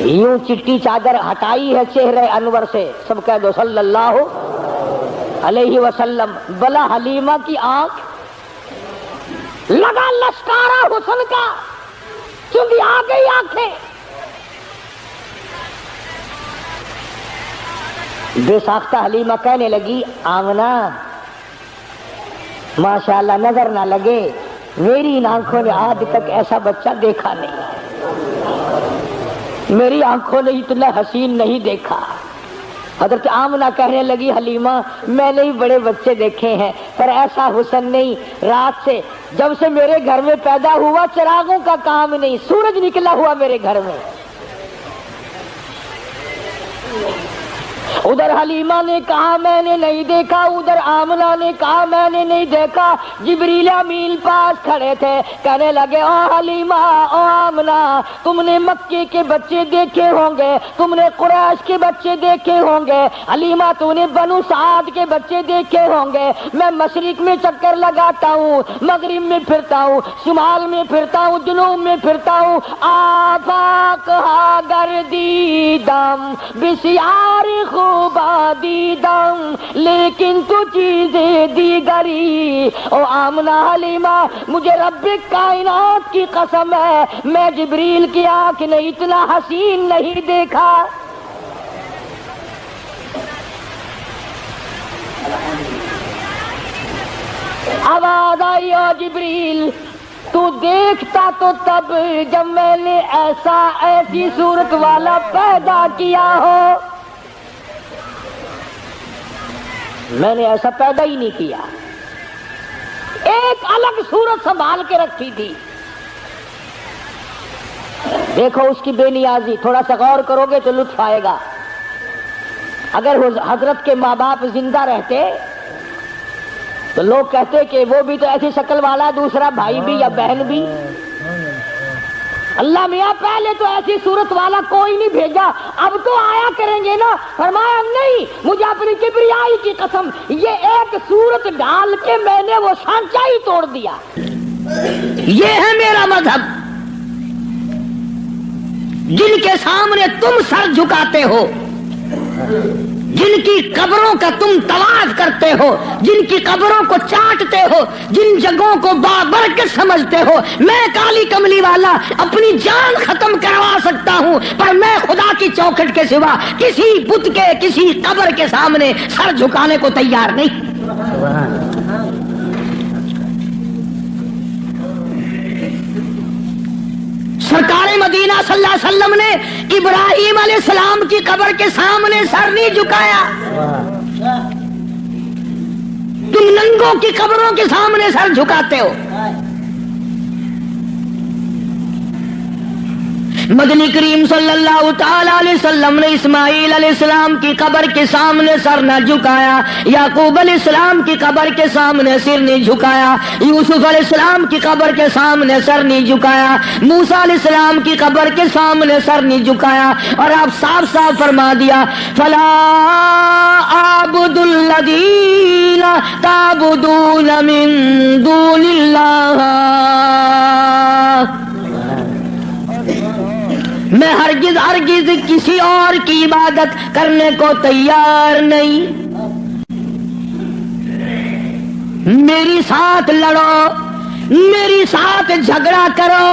Speaker 1: یوں چٹی چادر ہٹائی ہے چہرے انور سے، سب کہہ دو صلی اللہ علیہ وسلم۔ بلا حلیمہ کی آنکھ لگا لشکارا حسن کا، چونکہ آ گئی آنکھیں۔ بے ساختہ حلیمہ کہنے لگی آمنہ ماشاءاللہ نظر نہ لگے، میری ان آنکھوں نے آج تک ایسا بچہ دیکھا نہیں، میری آنکھوں نے اتنا حسین نہیں دیکھا۔ حضرت آمنہ کہنے لگی حلیمہ میں نے بڑے بچے دیکھے ہیں پر ایسا حسن نہیں، رات سے جب سے میرے گھر میں پیدا ہوا چراغوں کا کام نہیں، سورج نکلا ہوا میرے گھر میں۔ ادھر حلیمہ نے کہا میں نے نہیں دیکھا، ادھر آمنہ نے کہا میں نے نہیں دیکھا۔ جبریل امین پاس کھڑے تھے، کہنے لگے او حلیمہ او آمنہ تم نے مکے کے بچے دیکھے ہوں گے، تم نے قریش کے بچے دیکھے ہوں گے، حلیمہ تو نے بنو سعد کے بچے دیکھے ہوں گے۔ میں مشرق میں چکر لگاتا ہوں، مغرب میں پھرتا ہوں، شمال میں پھرتا ہوں، جنوب میں پھرتا ہوں، آفاق ہا گردیدم بسیار خوبا دیدم لیکن تو چیزیں دیگری۔ او آمنہ حلیمہ مجھے رب کائنات کی قسم ہے میں جبریل کی آنکھ نے اتنا حسین نہیں دیکھا۔ آواز آئی او جبریل تو دیکھتا تو تب جب میں نے ایسی صورت والا پیدا کیا ہو، میں نے ایسا پیدا ہی نہیں کیا، ایک الگ صورت سنبھال کے رکھی تھی۔ دیکھو اس کی بے نیازی، تھوڑا سا غور کرو گے تو لطف آئے گا۔ اگر حضرت کے ماں باپ زندہ رہتے تو لوگ کہتے کہ وہ بھی تو ایسی شکل والا، دوسرا بھائی بھی یا بہن بھی۔ اللہ میاں پہلے تو ایسی صورت والا کوئی نہیں بھیجا، اب تو آیا کریں گے نا۔ فرمایا نہیں، مجھے اپنی کبریائی کی قسم یہ ایک صورت ڈال کے میں نے وہ سانچہ ہی توڑ دیا۔ یہ ہے میرا مذہب، جن کے سامنے تم سر جھکاتے ہو، جن کی قبروں کا تم طواف کرتے ہو، جن کی قبروں کو چاٹتے ہو، جن جگہوں کو بابرکت سمجھتے ہو، میں کالی کملی والا اپنی جان ختم کروا سکتا ہوں پر میں خدا کی چوکھٹ کے سوا کسی بت کے کسی قبر کے سامنے سر جھکانے کو تیار نہیں۔ سرکار مدینہ صلی اللہ علیہ وسلم نے ابراہیم علیہ السلام کی قبر کے سامنے سر نہیں جھکایا۔ تم ننگوں کی قبروں کے سامنے سر جھکاتے ہو۔ مدنی کریم صلی اللہ تعالی علیہ وسلم نے اسماعیل علیہ السلام کی قبر کے سامنے سر نہ جھکایا، یعقوب علیہ السلام کی قبر کے سامنے سر نہیں جھکایا، یوسف علیہ السلام کی قبر کے سامنے سر نہیں جھکایا، موسیٰ علیہ السلام کی قبر کے سامنے سر نہیں جھکایا، اور آپ صاف صاف فرما دیا فلا اعبد الذین تعبدون من دون اللہ، میں ہرگز ہرگز کسی اور کی عبادت کرنے کو تیار نہیں۔ میری ساتھ لڑو، میری ساتھ جھگڑا کرو،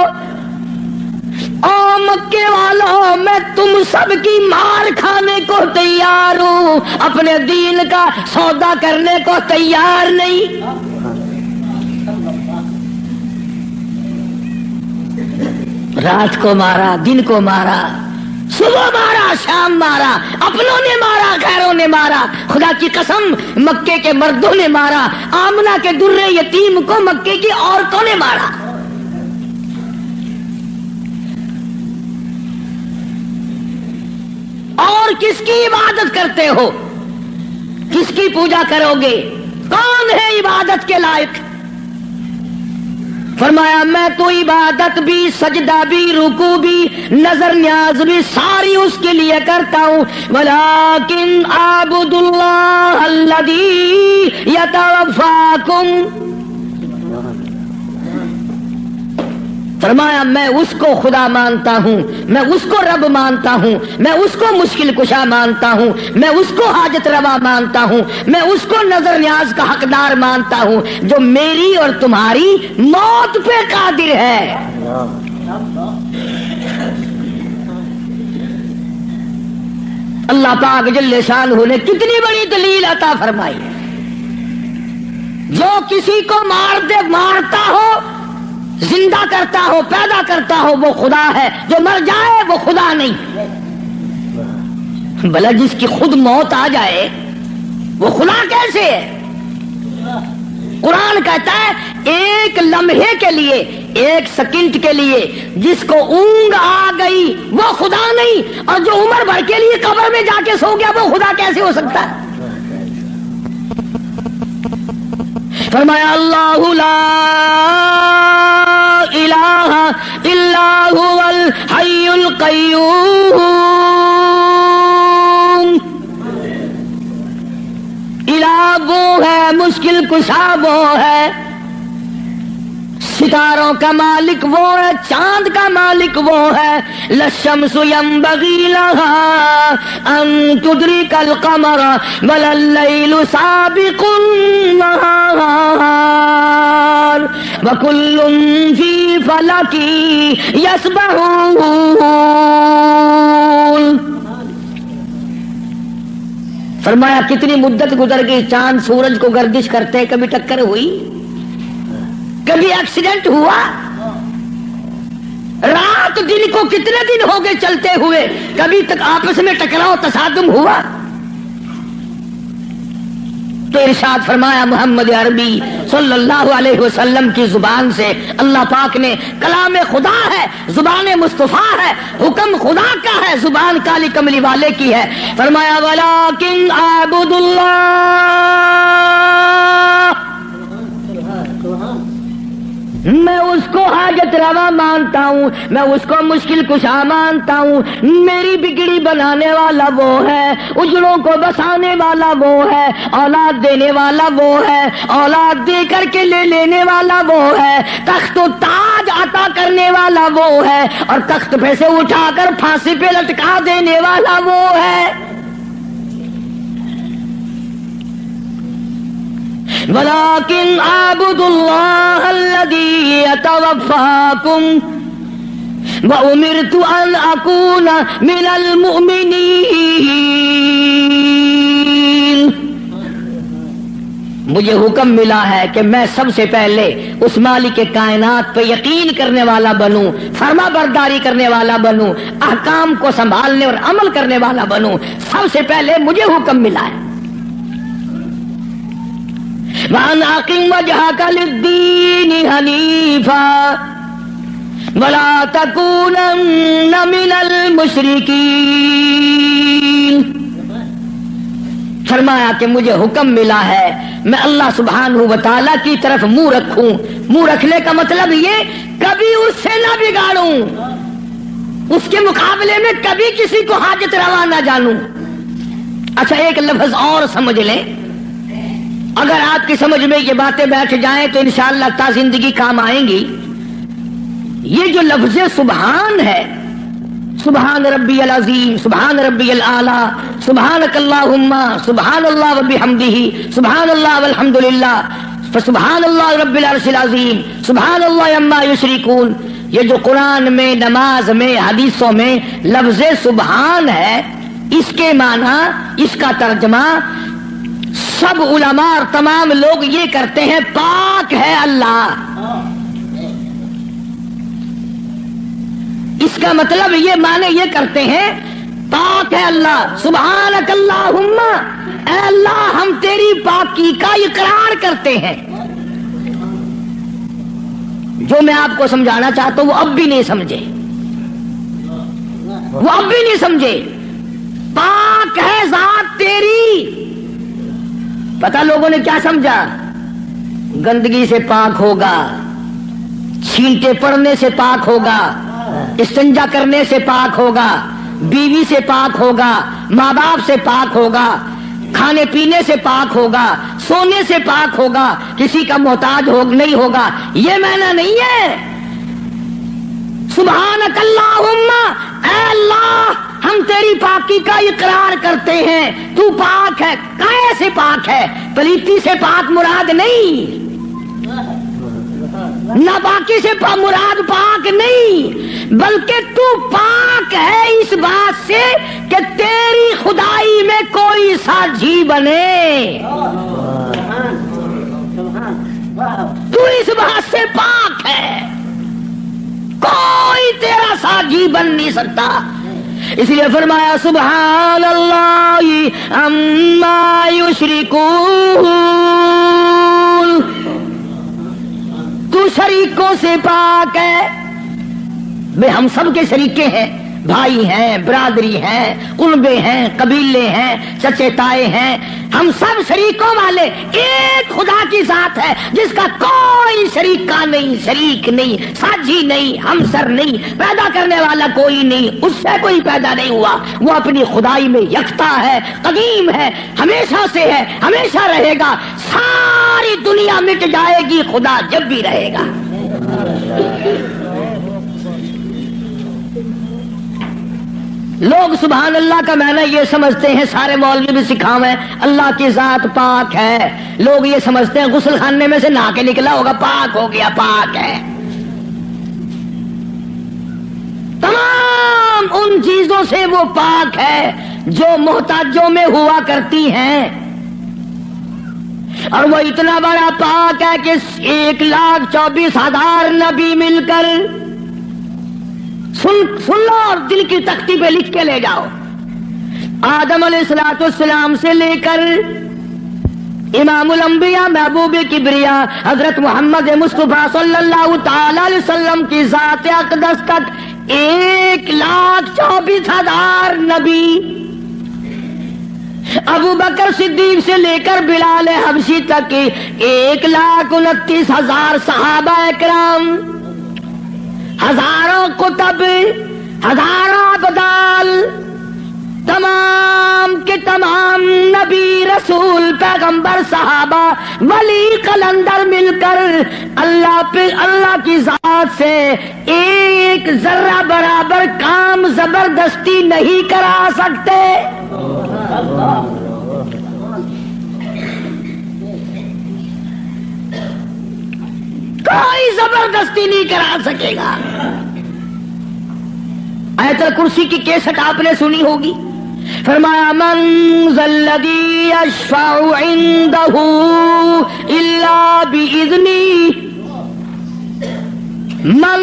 Speaker 1: او مکے والوں میں تم سب کی مار کھانے کو تیار ہوں، اپنے دین کا سودا کرنے کو تیار نہیں۔ رات کو مارا، دن کو مارا، صبح مارا، شام مارا، اپنوں نے مارا، غیروں نے مارا، خدا کی قسم مکے کے مردوں نے مارا، آمنہ کے درے یتیم کو مکے کی عورتوں نے مارا۔ اور کس کی عبادت کرتے ہو؟ کس کی پوجا کرو گے؟ کون ہے عبادت کے لائق؟ فرمایا میں تو عبادت بھی، سجدہ بھی، رکوع بھی، نظر نیاز بھی ساری اس کے لیے کرتا ہوں۔ ولیکن اعبد اللہ الذی یتوفاکم، فرمایا میں اس کو خدا مانتا ہوں، میں اس کو رب مانتا ہوں، میں اس کو مشکل کشا مانتا ہوں، میں اس کو حاجت روا مانتا ہوں، میں اس کو نظر نیاز کا حقدار مانتا ہوں جو میری اور تمہاری موت پہ قادر ہے۔ اللہ پاک جل شانہ نے کتنی بڑی دلیل عطا فرمائی۔ جو کسی کو مارتا ہو، زندہ کرتا ہو، پیدا کرتا ہو، وہ خدا ہے، جو مر جائے وہ خدا نہیں۔ بھلا جس کی خود موت آ جائے وہ خدا کیسے ہے؟ قرآن کہتا ہے ایک لمحے کے لیے، ایک سیکنڈ کے لیے جس کو اونگ آ گئی وہ خدا نہیں، اور جو عمر بھر کے لیے قبر میں جا کے سو گیا وہ خدا کیسے ہو سکتا ہے؟ فرمایا اللہ لا الہ الا هو الحی القیوم، الہ وہ ہے، مشکل کشا وہ ہے، ستاروں کا مالک وہ ہے، چاند کا مالک وہ ہے۔ للشمس ينبغي لها ان تدرك القمر ولا الليل سابق النهار وكل في فلك يسبحون۔ فرمایا کتنی مدت گزر گئی، چاند سورج کو گردش کرتے، کبھی ٹکر ہوئی، کبھی ایکسیڈنٹ ہوا، رات دن کو کتنے دن ہو گئے چلتے ہوئے، کبھی تک آپس میں ٹکراؤ تصادم ہوا؟ تو ارشاد فرمایا محمد عربی صلی اللہ علیہ وسلم کی زبان سے، اللہ پاک نے، کلام خدا ہے، زبان مصطفیٰ ہے، حکم خدا کا ہے، زبان کالی کملی والے کی ہے۔ فرمایا ولیکن اعبد اللہ، میں اس کو حاجت روا مانتا ہوں، میں اس کو مشکل کشا مانتا ہوں، میری بگڑی بنانے والا وہ ہے، اجڑوں کو بسانے والا وہ ہے، اولاد دینے والا وہ ہے، اولاد دے کر کے لے لینے والا وہ ہے، تخت و تاج عطا کرنے والا وہ ہے، اور تخت پہ سے اٹھا کر پھانسی پہ لٹکا دینے والا وہ ہے۔ ولیکن اعبد اللہ الذی یتوفاکم وامرت ان اکون من المؤمنین۔ مجھے حکم ملا ہے کہ میں سب سے پہلے اس مالک کائنات پہ یقین کرنے والا بنوں، فرما برداری کرنے والا بنوں، احکام کو سنبھالنے اور عمل کرنے والا بنوں، سب سے پہلے مجھے حکم ملا ہے۔ وَأَنْ أَقِمْ وَجْهَكَ لِلدِّينِ حَنِيفًا وَلَا تَكُونَنَّ مِنَ الْمُشْرِكِينَ۔ فرمایا کہ مجھے حکم ملا ہے میں اللہ سبحانہ و تعالیٰ کی طرف منہ رکھوں، منہ رکھنے کا مطلب یہ کبھی اس سے نہ بگاڑوں، اس کے مقابلے میں کبھی کسی کو حاجت روا نہ جانوں۔ اچھا ایک لفظ اور سمجھ لیں، اگر آپ کی سمجھ میں یہ باتیں بیٹھ جائیں تو انشاءاللہ تا زندگی کام آئیں گی۔ یہ جو لفظ سبحان ہے، سبحان ربی العظیم، سبحان ربی الاعلیٰ، سبحانک اللہم، سبحان اللہ وبحمدہ، سبحان اللہ والحمدللہ، فسبحان اللہ رب العرش العظیم، سبحان اللہ عما یشرکون، یہ جو قرآن میں، نماز میں، حدیثوں میں لفظ سبحان ہے، اس کے معنی، اس کا ترجمہ سب علماء اور تمام لوگ یہ کرتے ہیں، پاک ہے اللہ۔ اس کا مطلب یہ معنی یہ کرتے ہیں پاک ہے اللہ، سبحانک اللہم، اے اللہ ہم تیری پاکی کا اقرار کرتے ہیں۔ جو میں آپ کو سمجھانا چاہتا ہوں وہ اب بھی نہیں سمجھے، وہ اب بھی نہیں سمجھے۔ پاک ہے ذات تیری، پتہ لوگوں نے کیا سمجھا؟ گندگی سے پاک ہوگا، چھینٹے پڑنے سے پاک ہوگا، استنجا کرنے سے پاک ہوگا، بیوی سے پاک ہوگا، ماں باپ سے پاک ہوگا، کھانے پینے سے پاک ہوگا، سونے سے پاک ہوگا، کسی کا محتاج نہیں ہوگا۔ یہ معنی نہیں ہے۔ سبحانک اللہم، اے اللہ ہم تیری پاکی کا اقرار کرتے ہیں، تو پاک ہے۔ کیسے پاک ہے؟ پلیتی سے پاک مراد نہیں، ناپاکی سے مراد پاک نہیں، بلکہ تو پاک ہے اس بات سے کہ تیری خدائی میں کوئی ساجھی بنے، تو اس بات سے پاک ہے، کوئی تیرا ساجھی بن نہیں سکتا۔ اس لیے فرمایا سبحان اللہ عما یشرکون، تو شریکوں سے پاک ہے۔ میں ہم سب کے شریکے ہیں، بھائی ہیں، برادری ہیں، قربے ہیں، قبیلے ہیں، چچے تائے ہیں، ہم سب شریکوں والے ایک خدا کی ذات ہے جس کا کوئی شریکہ نہیں، شریک نہیں، ساجھی نہیں، ہمسر نہیں، پیدا کرنے والا کوئی نہیں، اس سے کوئی پیدا نہیں ہوا، وہ اپنی خدائی میں یکتا ہے، قدیم ہے، ہمیشہ سے ہے، ہمیشہ رہے گا، ساری دنیا مٹ جائے گی، خدا جب بھی رہے گا۔ لوگ سبحان اللہ کا معنی یہ سمجھتے ہیں، سارے مولوی بھی سکھاویں اللہ کی ذات پاک ہے، لوگ یہ سمجھتے ہیں غسل خانے میں سے نہا کے نکلا ہوگا پاک ہو گیا، پاک ہے۔ تمام ان چیزوں سے وہ پاک ہے جو محتاجوں میں ہوا کرتی ہیں، اور وہ اتنا بڑا پاک ہے کہ 1,24,000 نبی مل کر سن لو اور دل کی تختی پہ لکھ کے لے جاؤ، آدم علیہ السلام سے لے کر امام الانبیاء محبوب کبریا حضرت محمد مصطفیٰ صلی اللہ تعالی علیہ وسلم کی ذات اقدس تک 1,24,000 نبی، ابو بکر صدیق سے لے کر بلال حبشی تک 1,29,000 صحابہ اکرام، ہزاروں کتب، ہزاروں ابدال، تمام کے تمام نبی، رسول، پیغمبر، صحابہ، ولی، قلندر مل کر اللہ کی ذات سے ایک ذرہ برابر کام زبردستی نہیں کرا سکتے۔ کوئی زبردستی نہیں کرا سکے گا۔ آیت الکرسی کی کیسٹ آپ نے سنی ہوگی، فرمایا من ذا الذی یشفع عنده الا باذنہ۔ من،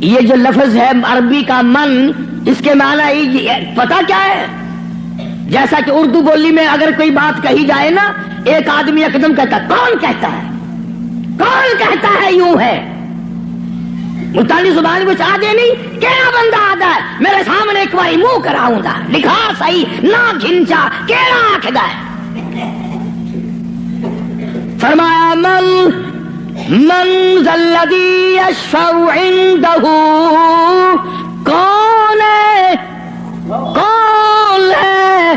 Speaker 1: یہ جو لفظ ہے عربی کا من، اس کے معنی پتہ کیا ہے؟ جیسا کہ اردو بولی میں اگر کوئی بات کہی جائے نا، ایک آدمی اقدم کہتا ہے، کون کہتا ہے، کون کہتا ہے، یوں ہے۔ ملتانی زبان کچھ آدھے نہیں، کیڑا بندہ آدھا ہے میرے سامنے ایک باری منہ کراؤں گا، لکھا صحیح نہ گھنچا، کیڑا آکھدا ہے۔ فرمایا من ذا الذی یشفع عنده، کون ہے، کون ہے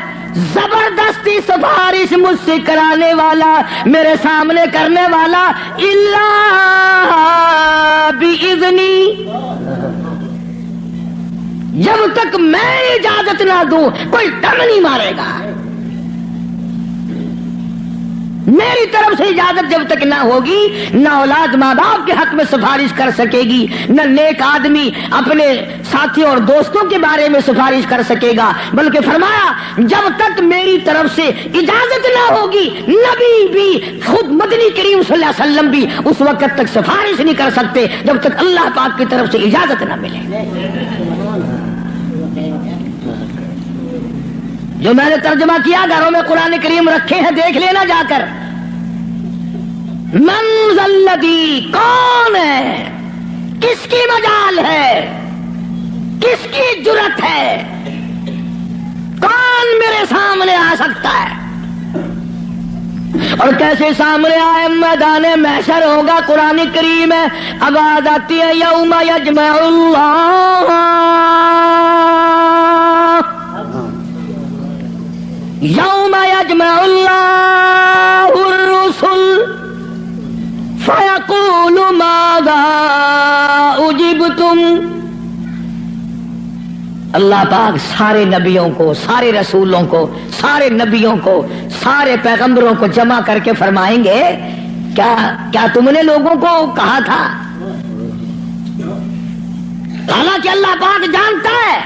Speaker 1: زبردستی سفارش مجھ سے کرانے والا، میرے سامنے کرنے والا، الا باذنی، جب تک میں اجازت نہ دوں کوئی ٹنگ نہیں مارے گا۔ میری طرف سے اجازت جب تک نہ ہوگی نہ اولاد ماں باپ کے حق میں سفارش کر سکے گی، نہ نیک آدمی اپنے ساتھیوں اور دوستوں کے بارے میں سفارش کر سکے گا، بلکہ فرمایا جب تک میری طرف سے اجازت نہ ہوگی نبی بھی خود مدنی کریم صلی اللہ علیہ وسلم بھی اس وقت تک سفارش نہیں کر سکتے جب تک اللہ پاک کی طرف سے اجازت نہ ملے۔ جو میں نے ترجمہ کیا گھروں میں قرآن کریم رکھے ہیں دیکھ لینا جا کر۔ من ذا الذی، کون ہے، کس کی مجال ہے، کس کی جرأت ہے، کون میرے سامنے آ سکتا ہے؟ اور کیسے سامنے آئے؟ میدان محشر ہوگا۔ قرآن کریم ہے اب آیت آتی ہے یوم یجمع اللہ، یوم یجمع اللہ الرسل فیقول ماذا اجبتم۔ اللہ پاک سارے نبیوں کو، سارے رسولوں کو، سارے نبیوں کو، سارے پیغمبروں کو جمع کر کے فرمائیں گے کیا تم نے لوگوں کو کہا تھا؟ حالانکہ اللہ پاک جانتا ہے،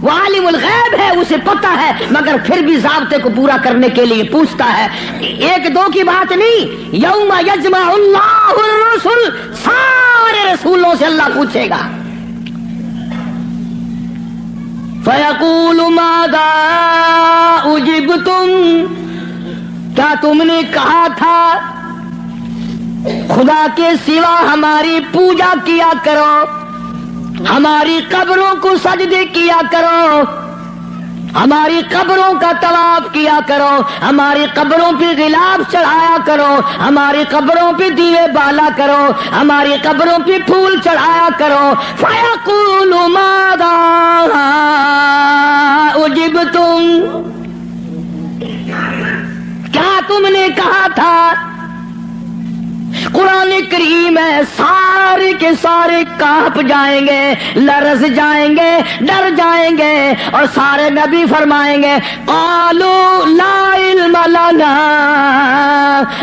Speaker 1: وہ عالم الغیب ہے، اسے پتہ ہے، مگر پھر بھی ضابطے کو پورا کرنے کے لیے پوچھتا ہے۔ ایک دو کی بات نہیں، یوم یجمع اللہ الرسل، سارے رسولوں سے اللہ پوچھے گا۔ فیقول ماذا اجبتم، کیا تم نے کہا تھا خدا کے سوا ہماری پوجا کیا کرو، ہماری قبروں کو سجدے کیا کرو، ہماری قبروں کا طواف کیا کرو، ہماری قبروں پہ غلاف چڑھایا کرو، ہماری قبروں پہ دیوے بالا کرو، ہماری قبروں پہ پھول چڑھایا کرو۔ فیقول ماذا اجبتم، کیا تم نے کہا تھا؟ قرآن کریم ہے، سارے کے سارے کانپ جائیں گے، لرز جائیں گے، ڈر جائیں گے، اور سارے نبی فرمائیں گے قالوا لا علم لنا،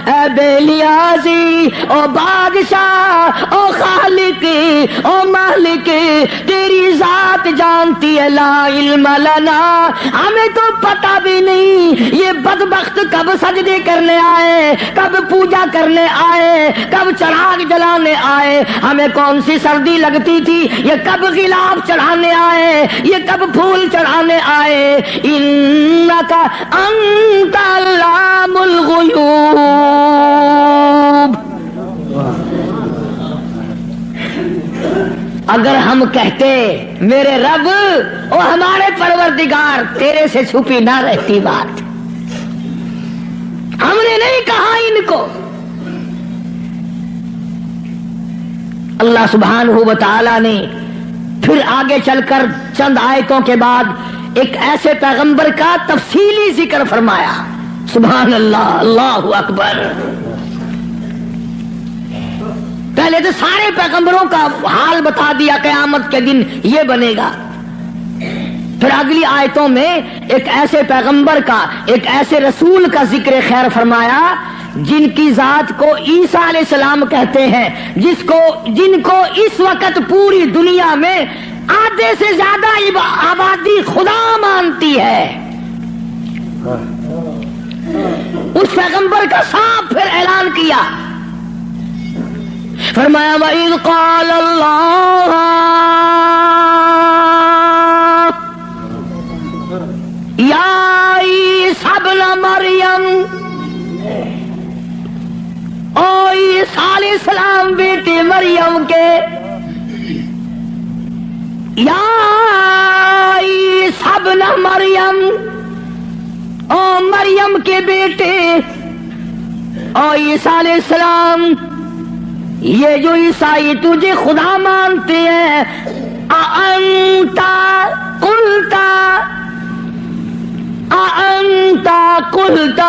Speaker 1: اے بے نیازی، او بادشاہ، او خالق، او مالک، تیری ذات جانتی ہے، لا علم لنا، ہمیں تو پتہ بھی نہیں یہ بدبخت کب سجدے کرنے آئے، کب پوجا کرنے آئے، کب چراغ جلانے آئے، ہمیں کون سی سردی لگتی تھی، یہ کب غلاف چڑھانے آئے، یہ کب پھول چڑھانے آئے۔ انک انت علام الغیوب، اگر ہم کہتے میرے رب او ہمارے پروردگار تیرے سے چھپی نہ رہتی بات، ہم نے نہیں کہا ان کو۔ اللہ سبحانہ و تعالی نے پھر آگے چل کر چند آیتوں کے بعد ایک ایسے پیغمبر کا تفصیلی ذکر فرمایا۔ سبحان اللہ، اللہ اکبر۔ پہلے تو سارے پیغمبروں کا حال بتا دیا، قیامت کے دن یہ بنے گا۔ پھر اگلی آیتوں میں ایک ایسے پیغمبر کا، ایک ایسے رسول کا ذکر خیر فرمایا جن کی ذات کو عیسیٰ علیہ السلام کہتے ہیں، جن کو اس وقت پوری دنیا میں آدھے سے زیادہ آبادی خدا مانتی ہے۔ اس پیغمبر کا صاف پھر اعلان کیا، فرمایا وَإِذْ قَالَ اللَّهُ يَا عِيسَى ابْنَ مَرْيَمَ، او عیسیٰ علیہ السلام بیٹے مریم کے، یا عیسیٰ ابن مریم، او مریم کے بیٹے، او عیسیٰ علیہ السلام، یہ جو عیسائی تجھے خدا مانتے ہیں، اَأَنْتَ قُلْتَ،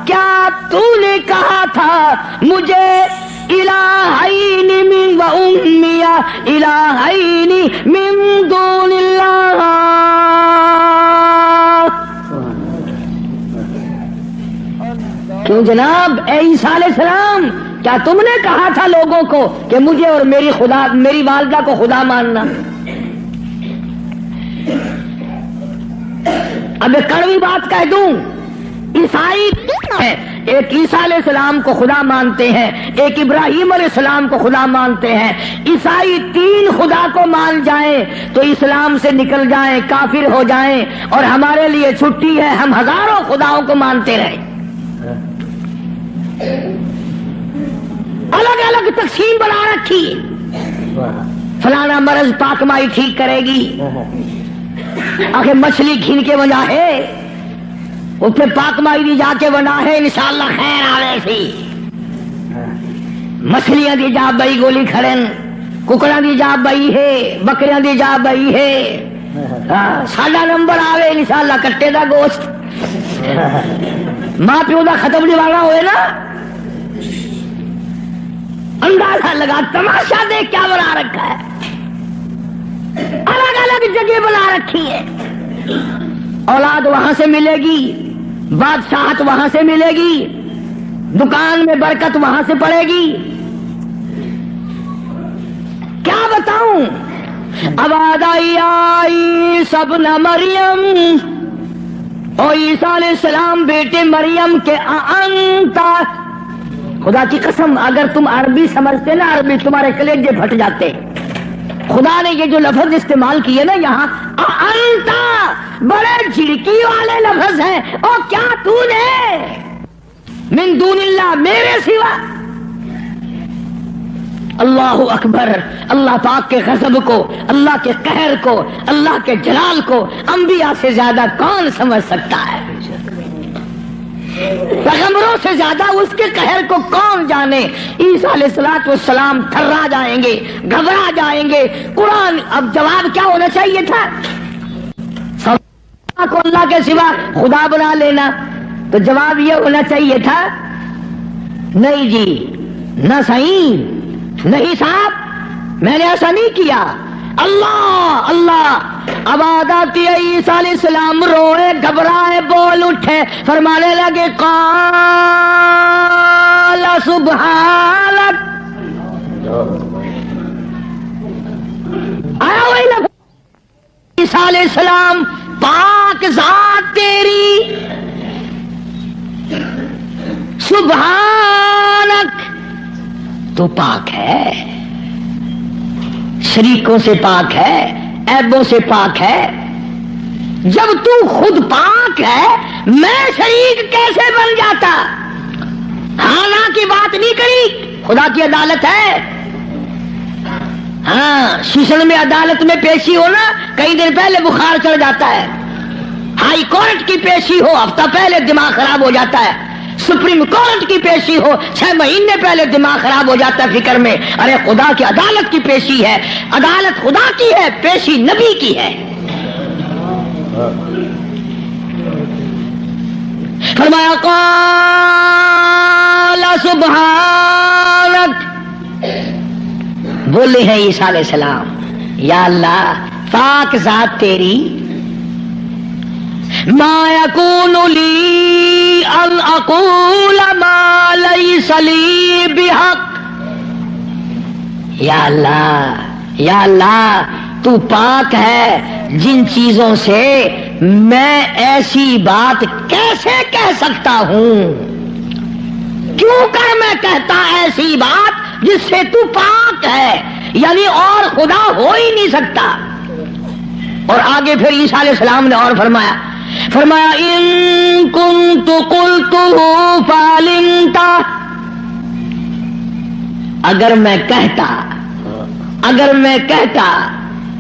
Speaker 1: کیا تو نے کہا تھا مجھے الہین من و امی الہین من دون اللہ، کیوں جناب اے عیسیٰ علیہ السلام، کیا تم نے کہا تھا لوگوں کو کہ مجھے اور میری والدہ کو خدا ماننا؟ اب ایک کڑوی بات کہہ دوں، عیسائی ہے، ایک عیسیٰ علیہ السلام کو خدا مانتے ہیں، ایک ابراہیم علیہ السلام کو خدا مانتے ہیں۔ عیسائی 3 خدا کو مان جائیں تو اسلام سے نکل جائیں، کافر ہو جائیں، اور ہمارے لیے چھٹی ہے، ہم ہزاروں خداؤں کو مانتے رہیں۔ الگ الگ تقسیم بنا رکھی، فلانا مرض پاک مائی ٹھیک کرے گی، آخر مچھلی گھن کے وجہ ہے اس پہ پاک مائی دی جا کے بنا ہے، انشاءاللہ خیر آوے سی۔ مچھلیاں دی جا بئی گولی کھڑن، ککڑاں دی جا بئی ہے، بکریاں دی جا بئی ہے، ساڈا نمبر آوے انشاءاللہ کٹے دا گوشت۔ ماں پیو دا ختم دیوانا ہوئے نا، اندازہ لگا، تماشا دیکھ کیا بنا رکھا ہے، الگ الگ جگہ بنا رکھی ہے۔ اولاد وہاں سے ملے گی، بادشاہت وہاں سے ملے گی، دکان میں برکت وہاں سے پڑے گی۔ کیا بتاؤں؟ اب آئی سب نہ مریم، او عیسیٰ علیہ السلام بیٹے مریم کے انتا، خدا کی قسم اگر تم عربی سمجھتے نا، عربی تمہارے کلیجے پھٹ جاتے۔ خدا نے یہ جو لفظ استعمال کیے نا یہاں، انتا، بڑے جھڑکی والے لفظ ہیں۔ اور کیا تو نے من دون اللہ، میرے سوا؟ اللہ اکبر، اللہ پاک کے غضب کو، اللہ کے قہر کو، اللہ کے جلال کو انبیاء سے زیادہ کون سمجھ سکتا ہے؟ پیغمبروں سے زیادہ اس کے قہر کو کون جانے؟ عیسیٰ علیہ السلام تھرا جائیں گے، گھبرا جائیں گے۔ قرآن اب جواب کیا ہونا چاہیے تھا؟ کو اللہ کے سوا خدا بنا لینا، تو جواب یہ ہونا چاہیے تھا، نہیں جی، نہ صحیح، نہیں صاحب میں نے ایسا نہیں کیا۔ اللہ اللہ، اب آتی عیسیٰ علیہ السلام روئے، گھبرائے، بول اٹھے، فرمانے لگے قال سبحانک، آیا وہی لفظ، عیسیٰ علیہ السلام پاک ذات تیری، سبحانک، تو پاک ہے، شریکوں سے پاک ہے، عیبوں سے پاک ہے۔ جب تو خود پاک ہے، میں شریک کیسے بن جاتا؟ ہاں نہ کی بات نہیں کری، خدا کی عدالت ہے۔ ہاں شیشن میں عدالت میں پیشی ہو نا، کئی دن پہلے بخار چڑھ جاتا ہے، ہائی کورٹ کی پیشی ہو ہفتہ پہلے دماغ خراب ہو جاتا ہے، سپریم کورٹ کی پیشی ہو 6 مہینے پہلے دماغ خراب ہو جاتا ہے فکر میں۔ ارے خدا کی عدالت کی پیشی ہے، عدالت خدا کی ہے، پیشی نبی کی ہے۔ فرمایا قال سبحانک، بولے ہیں عیسیٰ علیہ السلام، یا اللہ پاک ذات تیری، ما یکون لی ان اقول ما لیس لی بحق، یا اللہ تو پاک ہے، جن چیزوں سے میں ایسی بات کیسے کہہ سکتا ہوں؟ کیوں کر میں کہتا ایسی بات جس سے تو پاک ہے، یعنی اور خدا ہو ہی نہیں سکتا۔ اور آگے پھر عیسیٰ علیہ السلام نے اور فرمایا ان کنت قلتہ فعلمت، اگر میں کہتا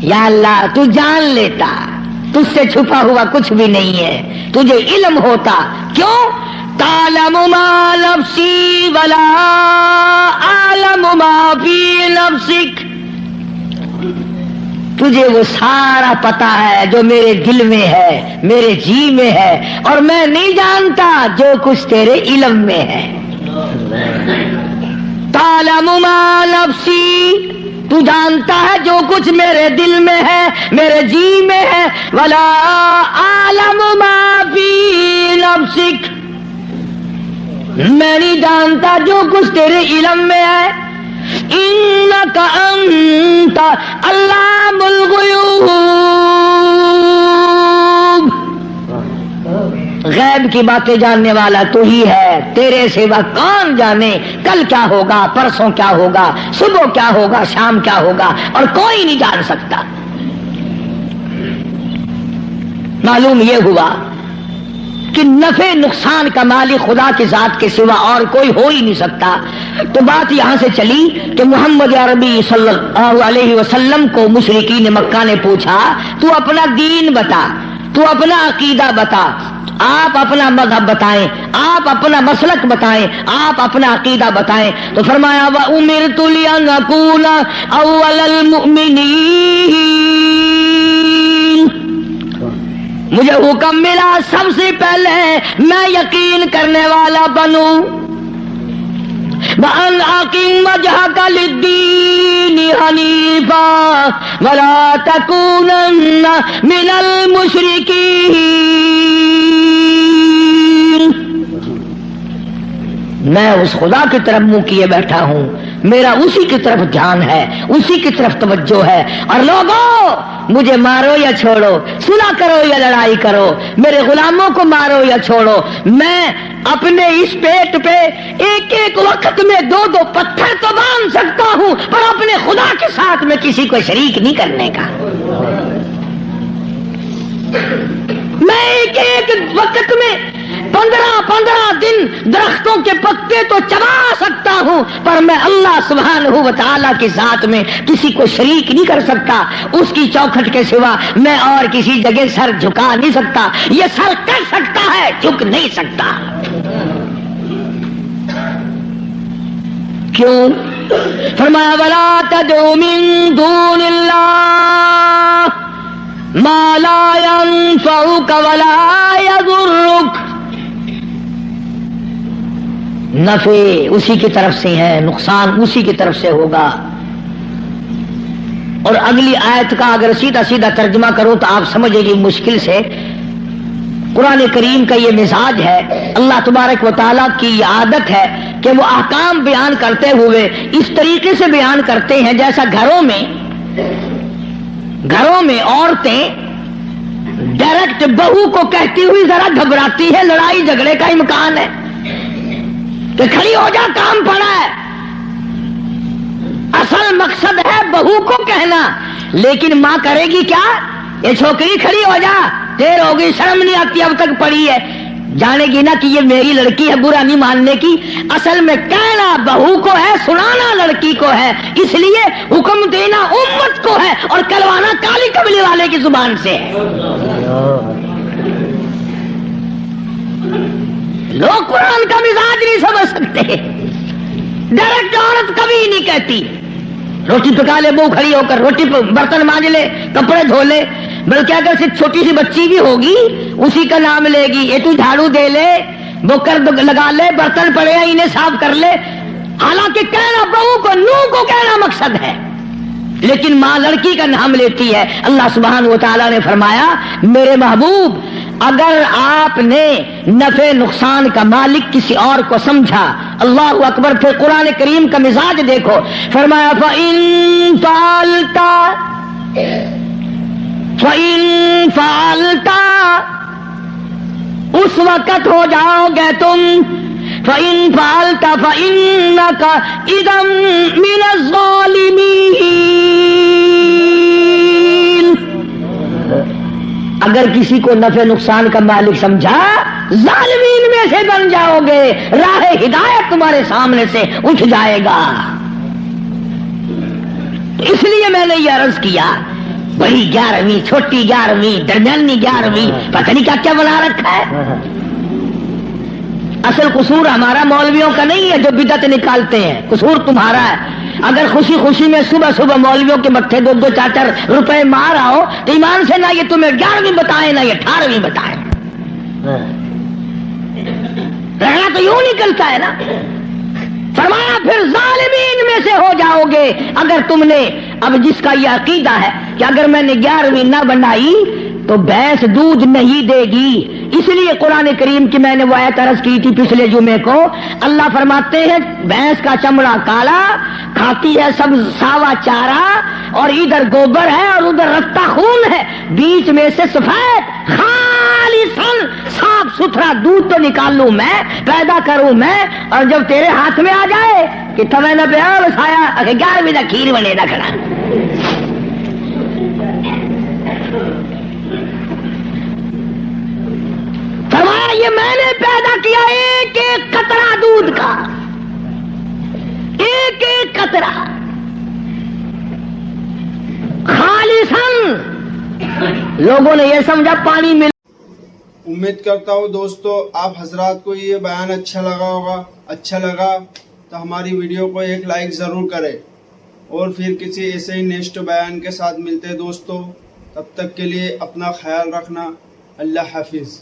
Speaker 1: یا اللہ تو جان لیتا، تجھ سے چھپا ہوا کچھ بھی نہیں ہے، تجھے علم ہوتا۔ کیوں؟ تعلم ما نفسی ولا اعلم ما فی نفسک، تجھے وہ سارا پتا ہے جو میرے دل میں ہے، میرے جی میں ہے، اور میں نہیں جانتا جو کچھ تیرے علم میں ہے۔ تعلم ما نفسی، تو جانتا ہے جو کچھ میرے دل میں ہے، میرے جی میں ہے، ولا اعلم ما فی نفسک، میں نہیں جانتا جو کچھ تیرے علم میں ہے. انک انت علام الغیوب، غیب کی باتیں جاننے والا تو ہی ہے، تیرے سوا کون جانے کل کیا ہوگا، پرسوں کیا ہوگا، صبح کیا ہوگا، شام کیا ہوگا، اور کوئی نہیں جان سکتا. معلوم یہ ہوا کہ نفع نقصان کا مالک خدا کی ذات کے سوا اور کوئی ہو ہی نہیں سکتا. تو بات یہاں سے چلی کہ محمد عربی صلی اللہ علیہ وسلم کو مشرکین مکہ نے پوچھا تو اپنا دین بتا، تو اپنا عقیدہ بتا، آپ اپنا مذہب بتائیں، آپ اپنا مسلک بتائیں، آپ اپنا عقیدہ بتائیں. تو فرمایا وَأُمِرْتُ لِأَنْ أَوَّلَ الْمُؤْمِنِينَ، مجھے حکم ملا سب سے پہلے میں یقین کرنے والا بنوں. وَأَنْ أَقِمْ وَجْهَكَ لِلدِّينِ حَنِيفًا وَلَا تَكُونَنَّ مِنَ الْمُشْرِكِينَ. میں اس خدا کی طرف منہ کیے بیٹھا ہوں، میرا اسی کی طرف دھیان ہے، اسی کی طرف توجہ ہے. اور لوگوں مجھے مارو یا چھوڑو، صلح کرو یا لڑائی کرو، میرے غلاموں کو مارو یا چھوڑو، میں اپنے اس پیٹ پہ ایک ایک وقت میں 2 پتھر تو باندھ سکتا ہوں، پر اپنے خدا کے ساتھ میں کسی کو شریک نہیں کرنے کا. میں ایک ایک وقت میں 15 دن درختوں کے پتے تو چبا سکتا ہوں، پر میں اللہ سبحانہ و تعالیٰ کے ذات میں کسی کو شریک نہیں کر سکتا. اس کی چوکھٹ کے سوا میں اور کسی جگہ سر جھکا نہیں سکتا. یہ سر کر سکتا ہے، جھک نہیں سکتا. کیوں؟ فرمایا وَلَا تَدْعُ مِن دُونِ اللَّهِ مَا لَا يَنفَعُكَ وَلَا يَضُرُّكَ. نفع اسی کی طرف سے ہے، نقصان اسی کی طرف سے ہوگا. اور اگلی آیت کا اگر سیدھا سیدھا ترجمہ کرو تو آپ سمجھے گی مشکل سے. قرآن کریم کا یہ مزاج ہے، اللہ تبارک و تعالیٰ کی یہ عادت ہے کہ وہ احکام بیان کرتے ہوئے اس طریقے سے بیان کرتے ہیں جیسا گھروں میں عورتیں ڈائریکٹ بہو کو کہتی ہوئی ذرا گھبراتی ہے، لڑائی جھگڑے کا امکان ہے کہ کھڑی ہو جا، کام پڑا ہے. اصل مقصد ہے بہو کو کہنا، لیکن ماں کرے گی کیا؟ یہ چھوکری کھڑی ہو جا، دیر ہو گئی، شرم نہیں آتی، اب تک پڑی ہے. جانے گی نا کہ یہ میری لڑکی ہے، برا نہیں ماننے کی. اصل میں کہنا بہو کو ہے، سنانا لڑکی کو ہے. اس لیے حکم دینا امت کو ہے اور کروانا کالی قبیلے والے کی زبان سے ہے. لوگ قرآن کا مزاج نہیں سمجھ سکتے. ڈائریکٹ عورت کبھی نہیں کہتی روٹی پکا لے، بہو کھڑی ہو کر روٹی برتن مانج لے، کپڑے دھو لے. بلکہ اگر صرف چھوٹی سی بچی بھی ہوگی اسی کا نام لے گی، یہ تو جھاڑو دے لے، بوکر لگا لے، برتن پڑے ہیں انہیں صاف کر لے. حالانکہ کہنا بہو کو، نو کو کہنا مقصد ہے، لیکن ماں لڑکی کا نام لیتی ہے. اللہ سبحانہ و تعالیٰ نے فرمایا میرے محبوب اگر آپ نے نفع نقصان کا مالک کسی اور کو سمجھا، اللہ اکبر. پھر قرآن کریم کا مزاج دیکھو، فرمایا فَإِن فَعَلْتَ اس وقت ہو جاؤ گے تم، فَإِن فَعَلْتَ فَإِنَّكَ إِذًا مِنَ الظَّالِمِينَ. اگر کسی کو نفع نقصان کا مالک سمجھا، ظالمین میں سے بن جاؤ گے، راہ ہدایت تمہارے سامنے سے اٹھ جائے گا. اس لیے میں نے یہ عرض کیا، بڑی 11ویں، چھوٹی 11ویں، درمیانی 11ویں، پتہ نہیں کیا کیا بنا رکھا ہے. اصل قصور ہمارا مولویوں کا نہیں ہے جو بدعت نکالتے ہیں، قصور تمہارا ہے. اگر خوشی خوشی میں صبح صبح مولویوں کے متھے 2-2 4 روپے مار آؤ تو ایمان سے نہ یہ تمہیں 11ویں بتائیں نہ یہ 18ویں بتائیں. رہنا تو یوں نکلتا ہے نا. فرمایا پھر ظالمین میں سے ہو جاؤ گے اگر تم نے، اب جس کا یہ عقیدہ ہے کہ اگر میں نے 11ویں نہ بنائی تو بھینس دودھ نہیں دے گی. اس لیے قرآن کریم کی میں نے وہ آیت عرض کی تھی پچھلے جمعے کو. اللہ فرماتے ہیں بھینس کا چمڑا کالا، کھاتی ہے سب ساوا چارہ، اور ادھر گوبر ہے اور ادھر رکھتا خون ہے، بیچ میں سے سفید خالصاً صاف ستھرا دودھ تو نکال لوں میں، پیدا کروں میں، اور جب تیرے ہاتھ میں آ جائے کہ تمہیں نہ پیا بسایا 11 بجے کھیر بنے نہ کھڑا. فرمایا یہ میں نے پیدا کیا ایک ایک قطرہ دودھ کا، ایک ایک قطرہ خالصاً. لوگوں نے یہ سمجھا پانی مل.
Speaker 3: امید کرتا ہوں دوستو آپ حضرات کو یہ بیان اچھا لگا ہوگا. اچھا لگا تو ہماری ویڈیو کو ایک لائک ضرور کریں، اور پھر کسی ایسے ہی نیکسٹ بیان کے ساتھ ملتے دوستو. تب تک کے لیے اپنا خیال رکھنا. اللہ حافظ.